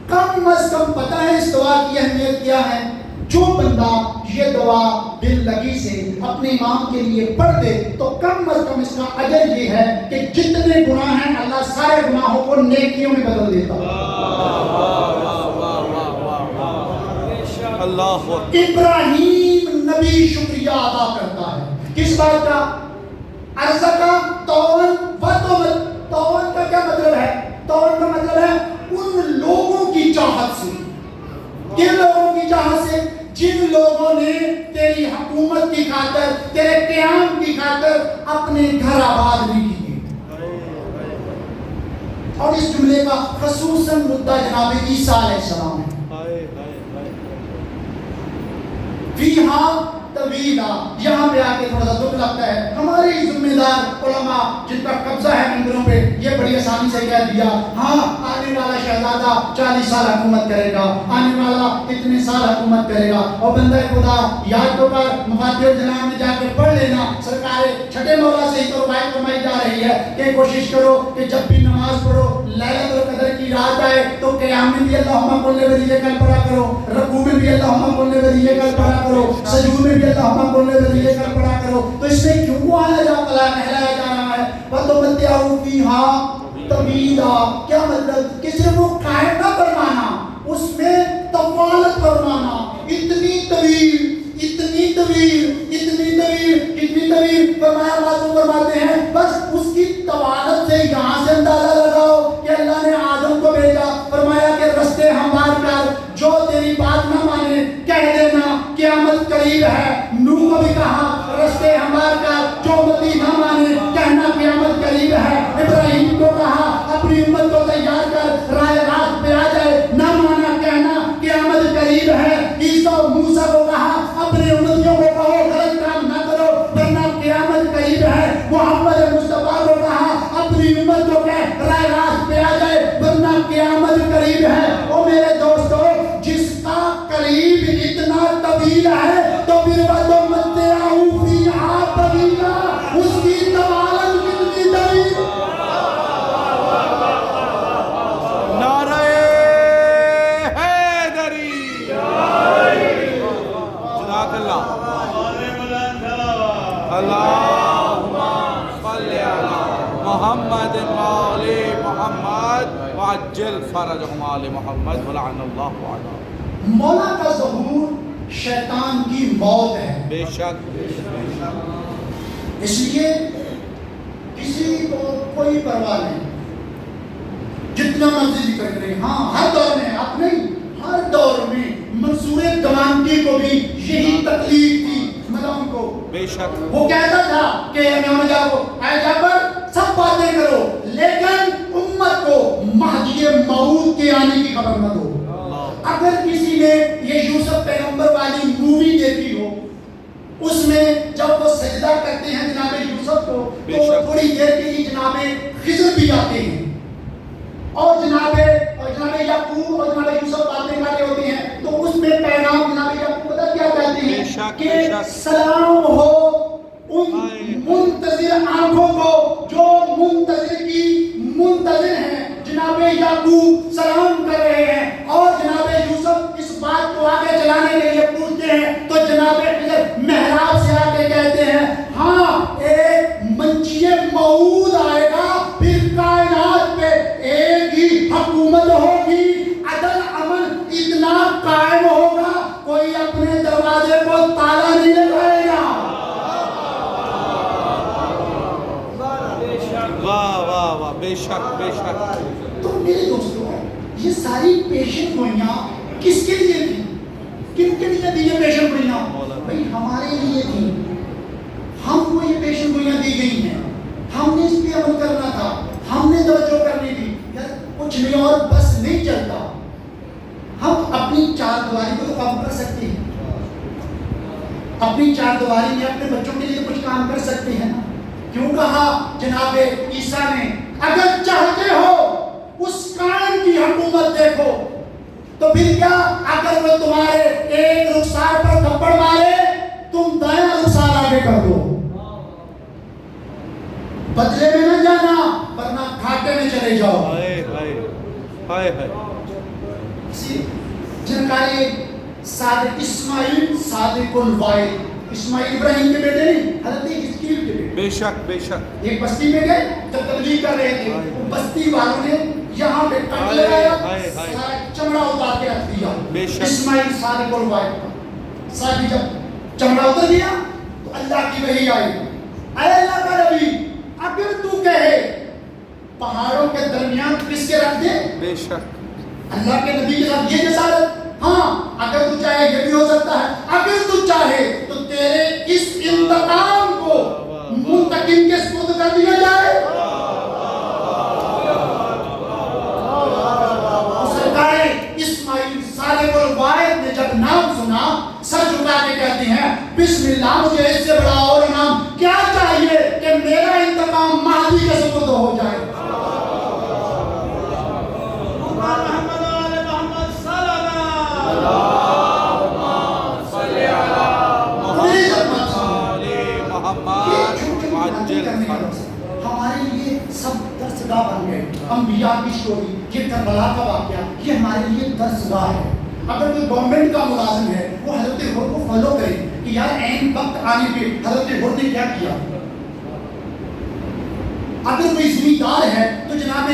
Speaker 2: کم از کم پتہ ہے اس دعا کی اہمیت کیا ہے. جو بندہ یہ دعا دل لگی سے اپنے امام کے لیے پڑھ دے تو کم از کم اس کا اجر یہ ہے کہ جتنے گناہ ہیں اللہ سارے گناہوں کو نیکیوں میں بدل دیتا.
Speaker 1: اللہ
Speaker 2: ابراہیم نبی شکریہ ادا کرتا ہے کس بات کا؟ عرضہ کا طول و تومت. طول کا کیا مطلب ہے؟ طول کا مطلب ہے ان لوگوں کی چاہت سے. کن لوگوں کی چاہت سے؟ جن لوگوں نے تیری حکومت کی خاطر، تیرے قیام کی خاطر اپنے گھر آباد نہیں کیے. اور اس جملے کا خصوصاً مدعا جناب عیسیٰ علیہ السلام ہے. فیہا طویلا، یہاں پہ آ کے تھوڑا سا دکھ لگتا ہے. ہمارے ذمہ دار علماء جن کا قبضہ ہے منبروں پہ یہ بڑی آسانی سے کہہ دیا ہاں آنے والا شہزادہ 40 سال حکومت کرے گا، آنے والا اتنے سال حکومت کرے گا. اور بندہ خدا یاد تو کر، مفاتیح الجنان میں جا کے پڑھ لینا. سرکار چھٹے مولا سے ہی تو روایت فرمائی جا رہی ہے کہ کوشش کرو کہ جب بھی نماز پڑھو لیلۃ القدر کی رات آئے تو قیام میں بھی اللہم قل ولیک پڑھا کرو، رکوع میں بھی اللہم قل ولیک پڑھا کرو، سجود میں بھی اللہم قل ولیک پڑھا کرو. تو اس میں کیوں آیا جا کہلایا جا رہا ہے وَتُمَتِّعُوا فِيهَا طَوِيلًا؟ کیا مطلب؟ کہ صرف وہ قائم نہ فرمانا، اس میں طوالت فرمانا. اتنی طویل، اتنی طویل، اتنی طویل، اتنی طویل. فرمایا بازو فرماتے ہیں بس اس کی طوالت سے یہاں سے اندازہ لگاؤ کہ اللہ نے آدم کو بھیجا. فرمایا کہ رستے ہموار کر، جو تیری بات نہ مانے کہہ دینا قیامت قریب ہے. نوح کو بھی کہا رستے ہموار کر، جو امتی نہ مانے کہنا قیامت قریب ہے. ابراہیم کو کہا اپنی امت کو تیار کر، راہ راست پہ آ جائے، نہ مانا کہنا قیامت قریب ہے. عیسیٰ موسیٰ کو کہا اپنے امتیوں کو کہو غلط کام نہ کرو ورنہ قیامت قریب ہے. محمد مصطفیٰ کو کہا اپنی امت کو کہہ راہ راست پہ آ جائے ورنہ قیامت قریب ہے. او میرے دوستو، جس کا قریب اتنا طویل ہے تو پھر وَتُمَتِّعُوا فِيهَا طَوِيلًا، اس کی طوالت کتنی طویل.
Speaker 1: نعرہ حیدری، جزاک اللہ. اللہم صلی علی محمد وآل محمد وعجل فرجهم آل محمد ولعن اللہ علیہ.
Speaker 2: مولا کا ظہور شیطان کی موت ہے.
Speaker 1: بے شک
Speaker 2: اس لیے کسی کو کوئی پرواہ نہیں، جتنا مرضی ذکر کریں. ہاں ہر دور میں، آپ نہیں، ہر دور میں منصور دمانتی کو بھی یہی تکلیف تھی مدعون کو.
Speaker 1: بے شک
Speaker 2: وہ کہتا تھا کہ امام جعفر اے جعفر سب باتیں کرو لیکن امت کو مہدی موعود کے آنے کی خبر نہ دو. اگر کسی نے یہ یوسف پیغمبر والی مووی دیکھی ہو، اس میں جب وہ سجدہ کرتے ہیں جناب یوسف کو تو تھوڑی دیر کے لیے جناب خضر بھی آتے ہیں اور جناب یعقوب اور جناب یوسف باتیں کر رہے ہوتے ہیں. تو اس میں پیغام جناب یعقوب پتہ کیا کہتے ہیں کہ سلام ہو ان آنکھوں کو جو منتظر ہیں جناب یعقوب سلام کر رہے ہیں اور جناب یوسف اس بات کو آگے چلانے کے لیے پوچھتے ہیں تو جناب خضر محراب سے آگے کہتے ہیں ہاں ایک منچی موعود آئے گا پھر کائنات پہ ایک ہی حکومت ہوگی عدل امن اتنا قائم ہوگا کوئی اپنے دروازے کو تالا نہیں لگائے گا.
Speaker 1: واہ واہ واہ بے شک بے شک.
Speaker 2: تو میرے دوستوں یہ ساری پیشن گوئیاں کس کے لیے تھی؟ کن کے لیے تھی یہ پیشن گوئیاں؟ بھئی ہمارے لیے تھی. ہم کو یہ پیشن گوئیاں دی گئی ہیں, ہم نے اس پہ عمل کرنا تھا, ہم نے توجہ کرنی تھی. یار کچھ نہیں اور بس نہیں چلتا. ہم اپنی چار دیواری کو تو کام کر سکتے ہیں, اپنی چار دیواری میں اپنے بچوں کے لیے کچھ کام کر سکتے ہیں. کیوں کہا جناب عیسیٰ نے اگر چاہتے ہو اس کائن کی حکومت دیکھو تو پھر کیا اگر وہ تمہارے ایک رخسار پر تھپڑ مارے تم دایاں رخسار آگے کر دو, بدلے میں نہ جانا ورنہ کھاٹے میں چلے جاؤ.
Speaker 1: ہائے ہائے ہائے ہائے.
Speaker 2: جن کا یہ صادق اسماعیل صادق الوائد, اسماعیل ابراہیم کے بیٹے نہیں حضرت حزقیل کے بیٹے.
Speaker 1: بے شک بے شک.
Speaker 2: ایک بستی میں گئے جب تبلیغ کر رہے تھے, بستی والوں نے یہاں پہ کٹ لگایا, سارا چمڑا اتار کے رکھ دیا. اسماعیل صادق الوائد کا ساتھی جب چمڑا اتر دیا تو اللہ کی وحی آئی, اے اللہ کا نبی اگر تو کہے پہاڑوں کے درمیان کس کے رکھ دے.
Speaker 1: بے شک.
Speaker 2: اللہ کے نبی کے ساتھ یہ جسارت, ہاں اگر تو چاہے یہ بھی ہو سکتا ہے, اگر تو چاہے تو تیرے اس انتقام کو منتقم کے سپرد کر دیا جائے. سرکار اسماعیل صادق الوائد نے جب نام سنا سر جھکا کے کہتے ہیں بسم اللہ, مجھے اس سے بڑا اور انعام کیا چاہیے کہ میرا انتقام مہدی کے سپرد ہو جائے. ہمارے لیے سب درسگاہ بن گئے. انبیاء کی سٹوری, یہ کربلا کا واقعہ, یہ ہمارے لیے درسگاہ ہے. اگر کوئی گورنمنٹ کا ملازم ہے وہ حضرت ہور کو فالو کرے کہ یار عین وقت آنے پہ حضرت ہور نے کیا کیا. اگر کوئی زمیندار ہے تو جناب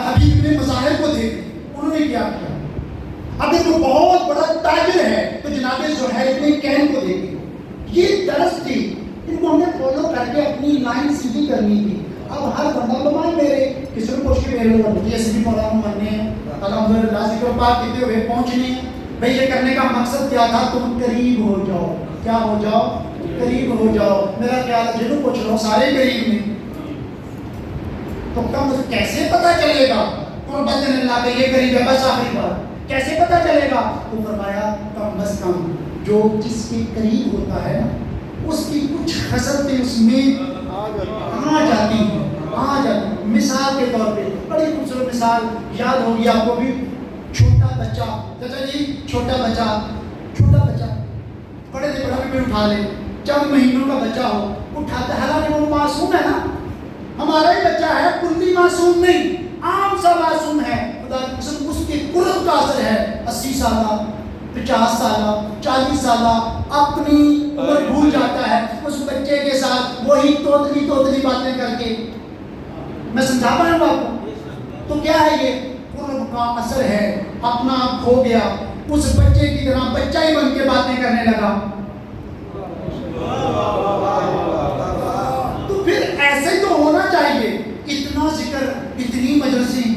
Speaker 2: حبیب بن مظاہر کو دیکھ انہوں نے کیا کیا. اگر کوئی بہت بڑا تاجر ہے تو جناب زہیر بن کین کو دیکھ. یہ درس تھی, ان کو ہم نے فالو کر کے اپنی لائن سیدھی کرنی تھی. اب ہر بندہ بمائے میرے کسی کو پوچھ کے میرے لوگ بڑھتی ہے سبھی مولانا مننے ہیں الحمدللہ ذکر پاک کہتے ہوئے پہنچنے ہیں. بھئی یہ کرنے کا مقصد کیا تھا, تم قریب ہو جاؤ. کیا ہو جاؤ؟ قریب ہو جاؤ. میرا خیال ہے جنہوں پوچھ لو سارے قریب میں, تو کم کیسے پتا چلے گا قربت اللہ پہ یہ قریب ہے. بس آخری بات کیسے پتا چلے گا؟ تو فرمایا کم از کم جو جس کے قریب ہوتا ہے اس کی کچھ خصلتیں اس میں آ جاتی ہیں. مثال کے طور پہ بڑی خوبصورت مثال یاد ہوگی آپ کو بھی. چھوٹا بچہ, چچا جی چھوٹا بچہ بڑے سے بڑا بھی اٹھا لے, چند مہینوں کا بچہ ہو اٹھاتا ہے, حالانکہ وہ معصوم ہے نا, ہمارا ہی بچہ ہے, کلی معصوم نہیں, عام سا معصوم ہے. خدا کی قسم اس کی قرب کا اثر ہے. 80 سالہ 50 سالہ 40 سالہ اپنی عمر بھول جاتا ہے اس بچے کے ساتھ وہی توتلی باتیں کر کے. میں سمجھا پایا ہوں آپ کو. تو کیا ہے یہ قرب کا اثر ہے. اپنا کھو گیا, اس بچے کی طرح بچہ ہی بن کے باتیں کرنے لگا. تو پھر ایسے تو ہونا چاہیے. اتنا ذکر, اتنی مجلسیں,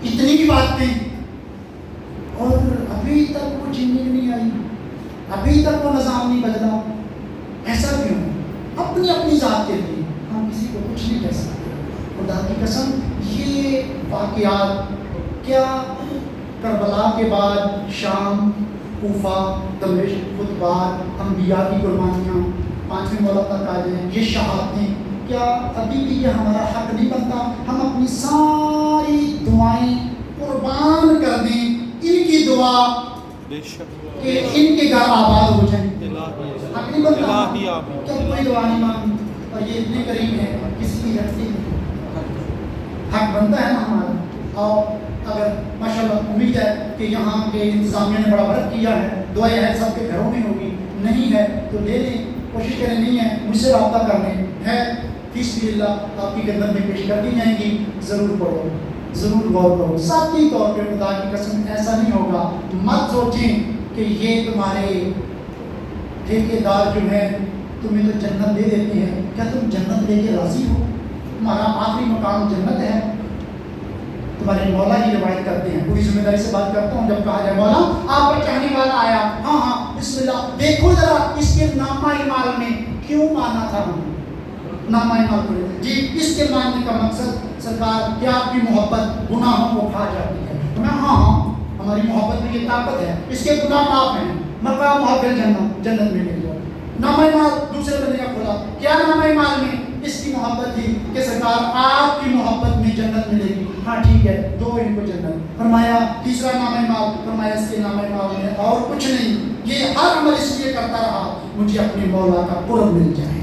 Speaker 2: اتنی باتیں, اور ابھی تک وہ چینج نہیں آئی, ابھی تک وہ نظام نہیں بدلا. ایسا کیوں؟ اپنی ذات کے لیے ہم کسی کو کچھ نہیں کہہ سکتے. خدا کی قسم یہ واقعات کیا کربلا کے بعد شام, کوفہ, دمشق, خطبات, انبیاء کی قربانیاں, 5ویں مولا تک آ جائیں, یہ شہادتیں, کیا ابھی بھی یہ ہمارا حق نہیں بنتا ہم اپنی ساری دعائیں قربان کر دیں ان کی دعا کہ ان کے گھر آباد ہو جائیں؟ حق نہیں بنتا. کیا کوئی دعا نہیں مانگی؟ اور یہ اتنے قریب ہیں کسی کی رکھتی نہیں، حق بنتا ہے نا ہمارا. اور اگر ماشاءاللہ امید ہے کہ یہاں کے انتظامیہ نے بڑا ورک کیا ہے، دعائیں ہیں سب کے گھروں میں ہوگی، نہیں ہے تو لے لیں، کوشش کریں، نہیں ہے مجھ سے رابطہ کر لیں، ہے فی سبیل اللہ آپ کی خدمت میں پیش کر دی جائیں گی. ضرور پڑھو، ضرور غور کرو. ذاتی طور پہ خدا کی قسم ایسا نہیں ہوگا، مت سوچیں کہ یہ تمہارے ٹھیکیدار جو ہیں تمہیں تو جنت دے دیتے ہیں. کیا تم جنت لے کے راضی ہو؟ تمہارا آخری مقام جنت ہے. تمہارے مولا کی روایت کرتے ہیں، پوری ذمہ داری سے بات کرتا ہوں. جب کہا جائے مولا آپ کا چاہنے والا آیا، ہاں ہاں بسم اللہ، دیکھو ذرا اس کے نامہ اعمال میں کیوں مانا تھا ہم نے. نامہ اعمال پڑھے جی، اس کے ماننے کا مقصد سرکار کہ آپ کی محبت گناہوں کو کھا جاتی ہے. میں ہاں ہاں ہماری محبت میں یہ طاقت ہے، اس کے گناہ معاف ہیں، مقام محبت جنت میں لے جاؤ. نامہ اعمال دوسرے بندے کا کھولا، کیا نامہ اعمال میں اس کی محبت تھی کہ سرکار آپ کی محبت میں جنت ملے گی. ہاں ٹھیک ہے، دو ان کو جنت. فرمایا تیسرا نامہ اعمال، فرمایا اس کے نامہ اعمال میں اور کچھ نہیں، یہ ہر عمل اس لیے کرتا رہا مجھے اپنے مولا کا قرب مل جائے،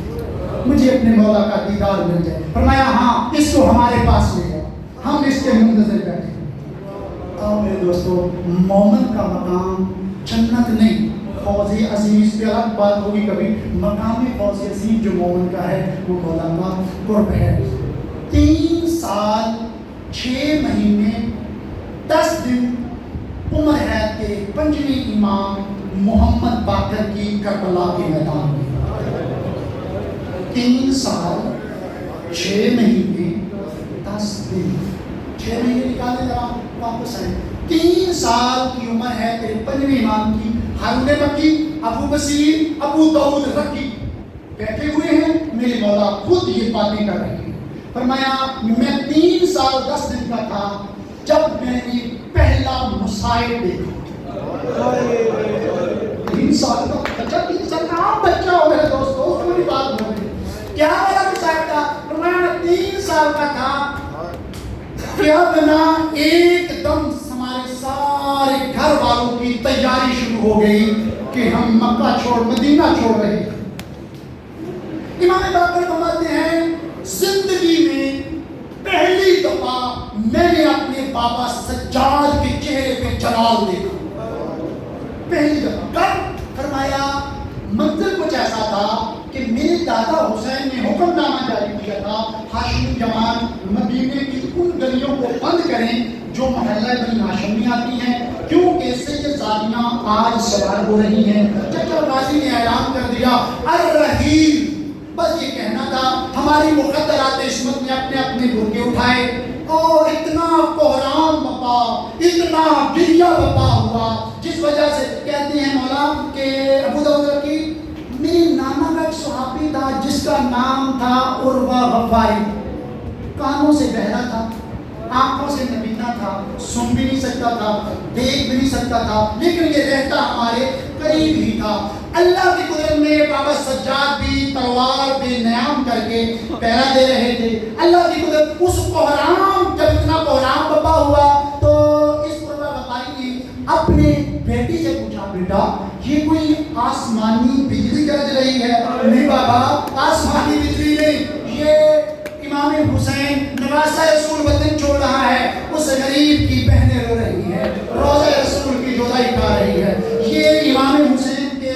Speaker 2: مجھے اپنے مولا کا دیدار مل جائے. فرمایا ہاں اس کو ہمارے پاس لے جاؤ، ہم اس کے منتظر بیٹھے. اور میرے دوستو، مومن کا مقام جنت نہیں، فوز عظیم، اس پہ الگ بات ہوگی کبھی. مقام فوز عظیم جو مومن کا ہے وہ مولا کا قرب ہے. 3 سال 6 مہینے 10 دن عمر ہے کہ 5ویں امام محمد باقر کی کربلا کے میدان میں. 3 سال 6 مہینے 10 دن، 6 مہینے نکالے ذرا واپس آئے. 3 سال کی عمر ہے تیرے 5ویں امام کی. ہارون مکی، ابو بصیر، ابو داؤد رکی بیٹھے ہوئے ہیں، میرے مولا خود یہ باتیں کر رہے ہیں. فرمایا میں 3 سال 10 دن کا تھا جب میں نے پہلا مصائب دیکھا. 3 سال کا بچہ، 3 سال کا عام بچہ ہو میرے دوستو، پوری بات ہو گئی. کیا میرا مصائب تھا؟ فرمایا میں 3 سال کا تھا کہ ابنا ایک دم ہمارے سارے گھر والوں کی تیاری شروع ہو گئی کہ ہم مکہ چھوڑ مدینہ چھوڑ رہے ہیں. امام باقر فرماتے ہیں زندگی میں پہلی دفعہ میں نے اپنے بابا سجاد کے چہرے پہ جلال دیکھا. پہلی دفعہ کب؟ فرمایا منظر کچھ ایسا تھا کہ میرے دادا حسین نے حکم نامہ جاری کیا تھا، ہاشمی جوان مدینے کی ان گلیوں کو بند کریں جو محلہ بنی ہاشم میں آتی ہیں، کیونکہ سید زادیاں آج سوار ہو رہی ہیں. چچا غازی نے اعلان کر دیا الرحیل. بس یہ کہنا تھا. ہماری مقدرات عصمت نے اپنے اپنے برقعے اٹھائے اور اتنا کوہرام بپا، اتنا گریہ بپا ہوا، جس وجہ سے کہتے ہیں مولا کہ ابو داؤد کی میرے نانا کا ایک صحابی تھا جس کا نام تھا عروہ غفاری. کانوں سے بہرا تھا، آنکھوں سے نبینا تھا، سن بھی نہیں سکتا تھا، دیکھ بھی نہیں سکتا تھا، لیکن یہ رہتا ہمارے قریب ہی تھا. اللہ کی قدرت میں بابا سجاد بھی تلوار بے نیام کر کے پہرا دے رہے تھے. اللہ کی قدرت اس کوہرام، جب اتنا کوہرام بپا ہوا تو اس عروہ غفاری نے اپنے بیٹی سے پوچھا بیٹا یہ کوئی آسمانی بجلی گرج رہی ہے؟ نہیں بابا آسمانی بجلی نہیں، یہ امام حسین نواسہ رسول وطن چھوڑ رہا ہے، اس غریب کی بہنیں رو رہی ہیں، روزہ رسول کی جدائی کھا رہی ہے. یہ امام حسین کے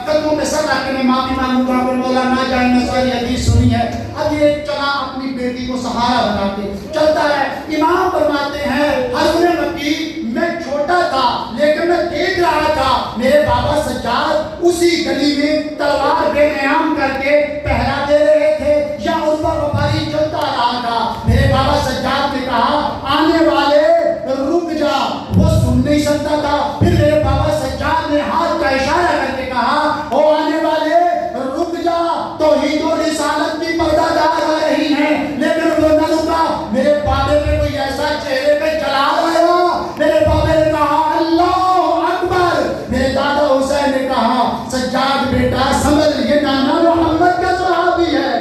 Speaker 2: قدموں پہ سر رکھ کے میں معافی مانگوں گا کہ مولا نہ جائیں میں ساری حدیث سنی ہے. اب یہ چلا اپنی بیٹی کو سہارا بنا کے چلتا ہے. امام فرماتے ہیں ہارون مکی میں چھوٹا تھا لیکن میں دیکھ رہا تھا میرے بابا سجاد اسی گلی میں تلوار بے نیام کر کے پہرا دے رہے تھے یا عروہ غفاری چلتا رہا تھا. میرے بابا سجاد نے کہا آنے والے رک جا، وہ سن نہیں سکتا تھا. پھر میرے بابا سجاد نے ہاتھ کا اشارہ کر کے کہا او آنے والے رک جا، توحید و رسالت کی پردہ دار آ رہی ہیں. لیکن وہ نہ رکا. میرے بابے میں کوئی ایسا چہرے پہ جلال آیا، میرے بابے نے کہا اللہ اکبر. میرے دادا حسین نے کہا سجاد بیٹا سمجھ یہ نانا محمد کا صحابی ہے.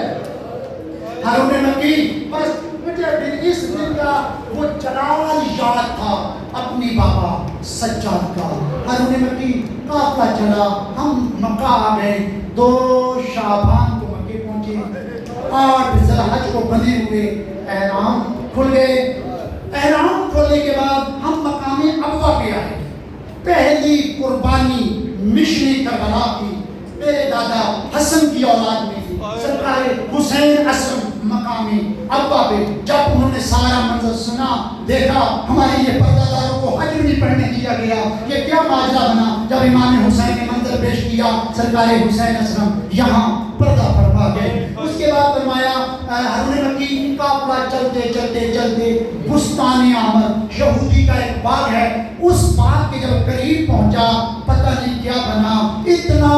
Speaker 2: ہارون مکی بس مجھے اس دن کا وہ جلال یاد تھا اپنی بابا سجاد کا. ہارون مکی قافلہ چلا، ہم مکہ آ گئے. 2 شعبان کو مکے پہنچے. 8 ذوالحج کو بندے ہوئے احرام کھل گئے. احرام کھولنے کے بعد ہم مقام ابوا پہ آئے. پہلی قربانی مشن کربلا کی میرے دادا حسن کی اولاد میں تھی. سرکار حسین اسلم مقامی ابوا پہ جب انہوں نے سارا منظر سنا دیکھا ہمارے یہ پردہ کو حج نہیں پڑھنے دیا گیا, یہ کیا ماجرا بنا. جب امام حسین نے منظر پیش کیا سرکار حسین اسلم یہاں پردہ فرما گئے. اس کے بعد فرمایا ہارون مکی قافلہ چلتے چلتے چلتے بستان عامر یہودی کا ایک باغ ہے, اس باغ کے جب قریب پہنچا پتہ نہیں کیا بنا, اتنا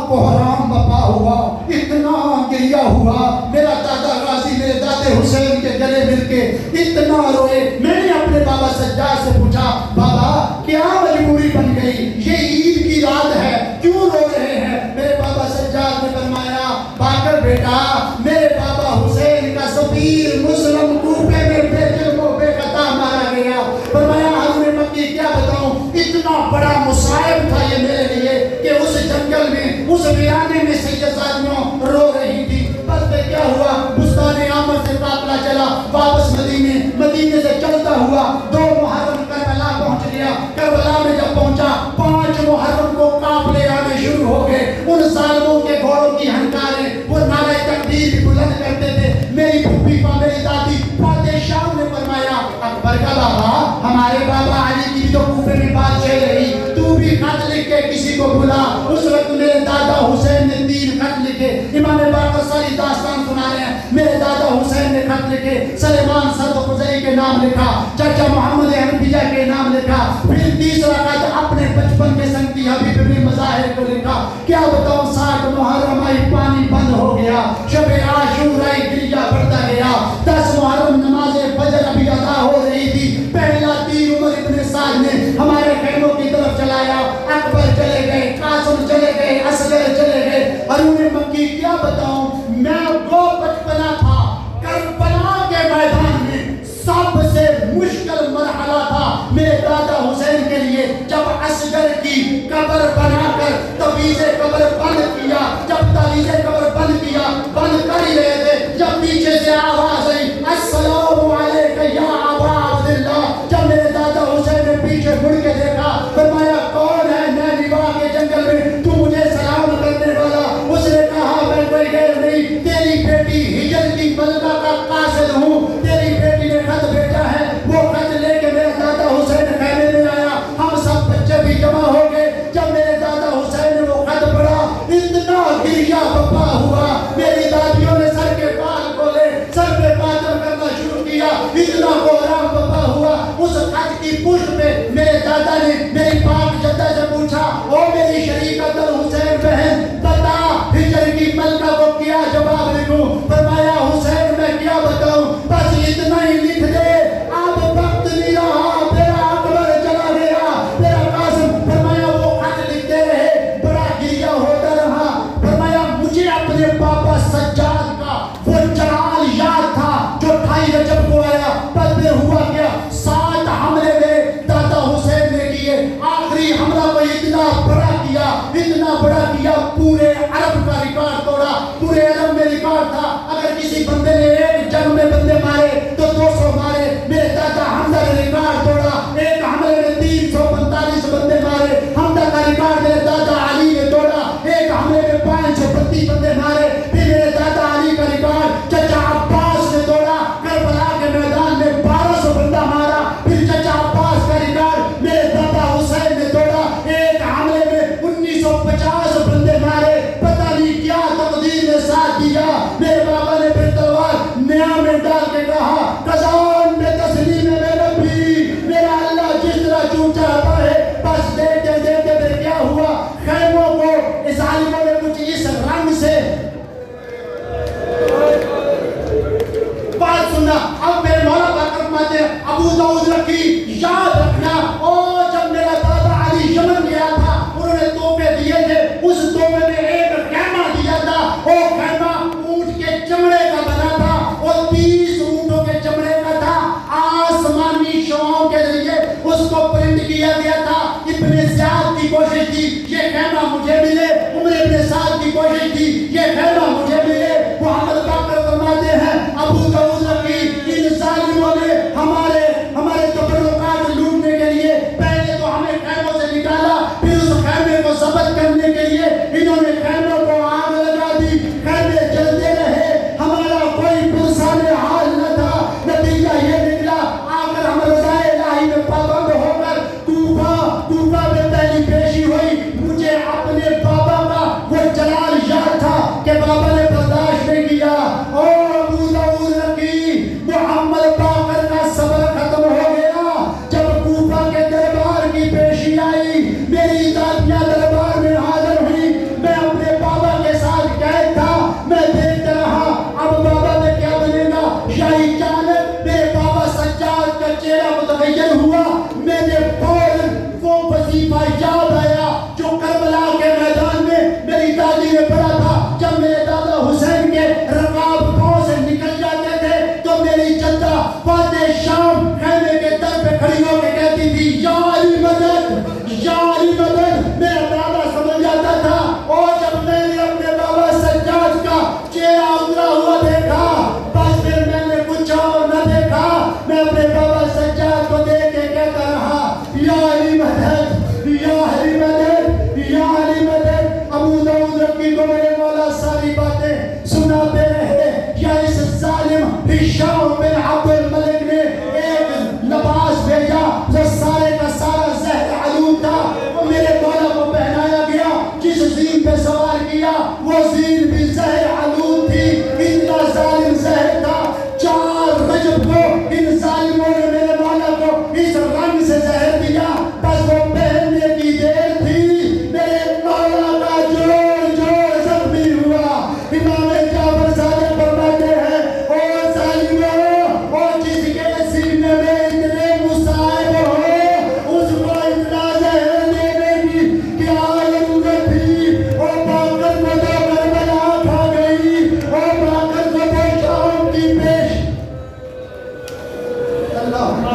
Speaker 2: کوہرام بپا ہوا, اتنا گریہ ہوا. میرا دادا غازی میرے دادے حسین کے گلے مل کے اتنا روئے. میں نے اپنے بابا سجاد سے پوچھا بابا کیا مجبوری بن گئی, یہ عید کی رات ہے کیوں رو رہے ہیں. میرے بابا سجاد نے فرمایا باقر بیٹا میرے بابا حسین کا سفیر مسلم کوفے میں بے جرم و بے خطا مارا گیا. فرمایا ہارون مکی کیا بتاؤں, اتنا بڑا مصائب تھا یہ میرے لیے کہ اس جنگل میں اس ویرانے میں سیدزادیوں رو رہی تھی. بس میں کیا ہوا, بستان عامر سے قافلہ چلا واپس مدینے سے چلتا ہوا 2 محرم کربلا پہنچ گیا. کربلا میں جب پہنچا 5 محرم کو قافلے آنے شروع ہو گئے. ان ظالموں کے گھوڑوں کی ہنکاریں وہ نعرہ تکبیر بھی بلند کرتے تھے. میری پھوپھی کا میری دادی فاتح شام نے فرمایا اکبر کا بابا ہمارے بابا علی کی بھی تو کوفے میں بات چل رہی, تو بھی خط لکھ کے کسی کو بلا. اس وقت میرے دادا حسین نے 3 خط لکھے. امام باقر ساری داستان سنا رہے ہیں. میرے دادا حسین نے خط لکھے, سلیمان سرد خزائی کے نام لکھا, چچا محمد حنفیہ کے نام لکھا, پھر تیسرا خط اپنے بچپن کے سنگتی حبیب ابن مظاہر کو لکھا. کیا بتاؤں 60 محرم آئی پانی بند ہو گیا, شب عاشورا گریہ بڑھتا گیا. 10 محرم نماز فجر ابھی ادا ہو رہی تھی. پہلا تیر عمر ابن سعد نے ہمارے خیموں کی طرف چلایا. اکبر چلے گئے, قاسم چلے گئے, اصغر چلے گئے. ہارون مکی کیا بتاؤں میں وہ بچپنا تھا کربلا کے میدان میں سب سے مشکل مرحلہ تھا میرے دادا حسین کے لیے. جب اصغر کی قبر بنا کر تعویذ قبر بند کیا, جب تعویذ قبر بند کیا بند کر ہی رہے تھے جب پیچھے سے آواز آئی السلام علیکم یا ابا عبداللہ. جب میرے دادا حسین نے پیچھے مڑ کے دیکھا فرمایا کون ہے نیلیوا کے جنگل میں تو مجھے سلام کرنے والا. اس نے کہا میں کوئی غیر نہیں, تیری بیٹی ہجر کی ملکہ کا قاصد ہوں. تیری بیٹی نے خط بھیجا ہے. وہ خط لے کے میرے دادا حسین خیمے میں آیا. ہم سب بچے بھی جمع ہو گئے. جب میرے دادا حسین نے وہ خط پڑھا اتنا گریہ بپا ہوا. میری دادیوں نے سر کے بال کھولے, سر پہ بادل کرنا شروع کیا. اتنا کوہرام بپا ہوا. اس خط کی پشت پہ میرے دادا نے میری پاک جدہ سے پوچھا او میری شریکت حسین بہن بتا ہجر کی ملکہ کو کیا جواب لکھوں. فرمایا حسین میں کیا بتاؤں, بس اتنا ہی لکھ دے اب وقت نہیں رہا, میرا اکبر چلا گیا, میرا قاسم. فرمایا وہ خط لکھتے رہے, بڑا گریہ ہوتا رہا. فرمایا مجھے اپنے پاپا سجاد کا وہ جلال یاد تھا جو 28 رجب کو آیا. بس میں ہوا کیا 7 حملے میں دادا حسین نے کیے. آخری حملہ کو اتنا بڑا کیا پورے عرب کا ریکارڈ توڑا. پورے عرب میں ریکارڈ تھا اگر کسی بندے نے ایک جنگ میں بندے مارے تو 200 مارے. میرے دادا حمزہ نے ریکارڈ توڑا, ایک حملے میں 345 بندے مارے. حمزہ کا ریکارڈ میرے دادا علی نے توڑا, ایک حملے میں 532 بندے مارے. پھر میرے دادا علی کا ریکارڈ چچا عباس نے توڑا, کربلا کے میدان میں 1200 بندہ مارا. پھر چچا عباس کا ریکارڈ میرے دادا حسین نے توڑا, ایک حملے میں 1950 بندے مارے. پتہ نہیں کیا تقدیر نے ساتھ دیا. میرے بابا نے پھر تلوار نیا میں ڈال کے کہا قزان میں تسلیم میں نبی, میرا اللہ جس طرح چون چاہتا ہے. بس دیکھتے دیکھتے پھر کیا ہوا, خیموں کو اس ظالموں نے کچھ اس رنگ سے بات سننا. اب میرے مولا باقر فرماتے ہیں ابو داؤد رکھی یاد رکھنا اور جب میرا دادا علی یمن گیا تھا انہوں نے تحفے دیے تھے. اس تحفے میں ایک خیمہ دیا تھا. وہ خیمہ اونٹ کے چمڑے کا بنا تھا اور 30 اونٹوں کے چمڑے کا تھا. آسمانی شعاعوں کے ذریعے اس کو پرنٹ کیا گیا تھا. ابن زیاد کی کوشش تھی یہ خیمہ مجھے ملے, عمر ابن سعد کی کوشش تھی یہ خیمہ مجھے ملے. محمد باقر فرماتے
Speaker 1: الأجل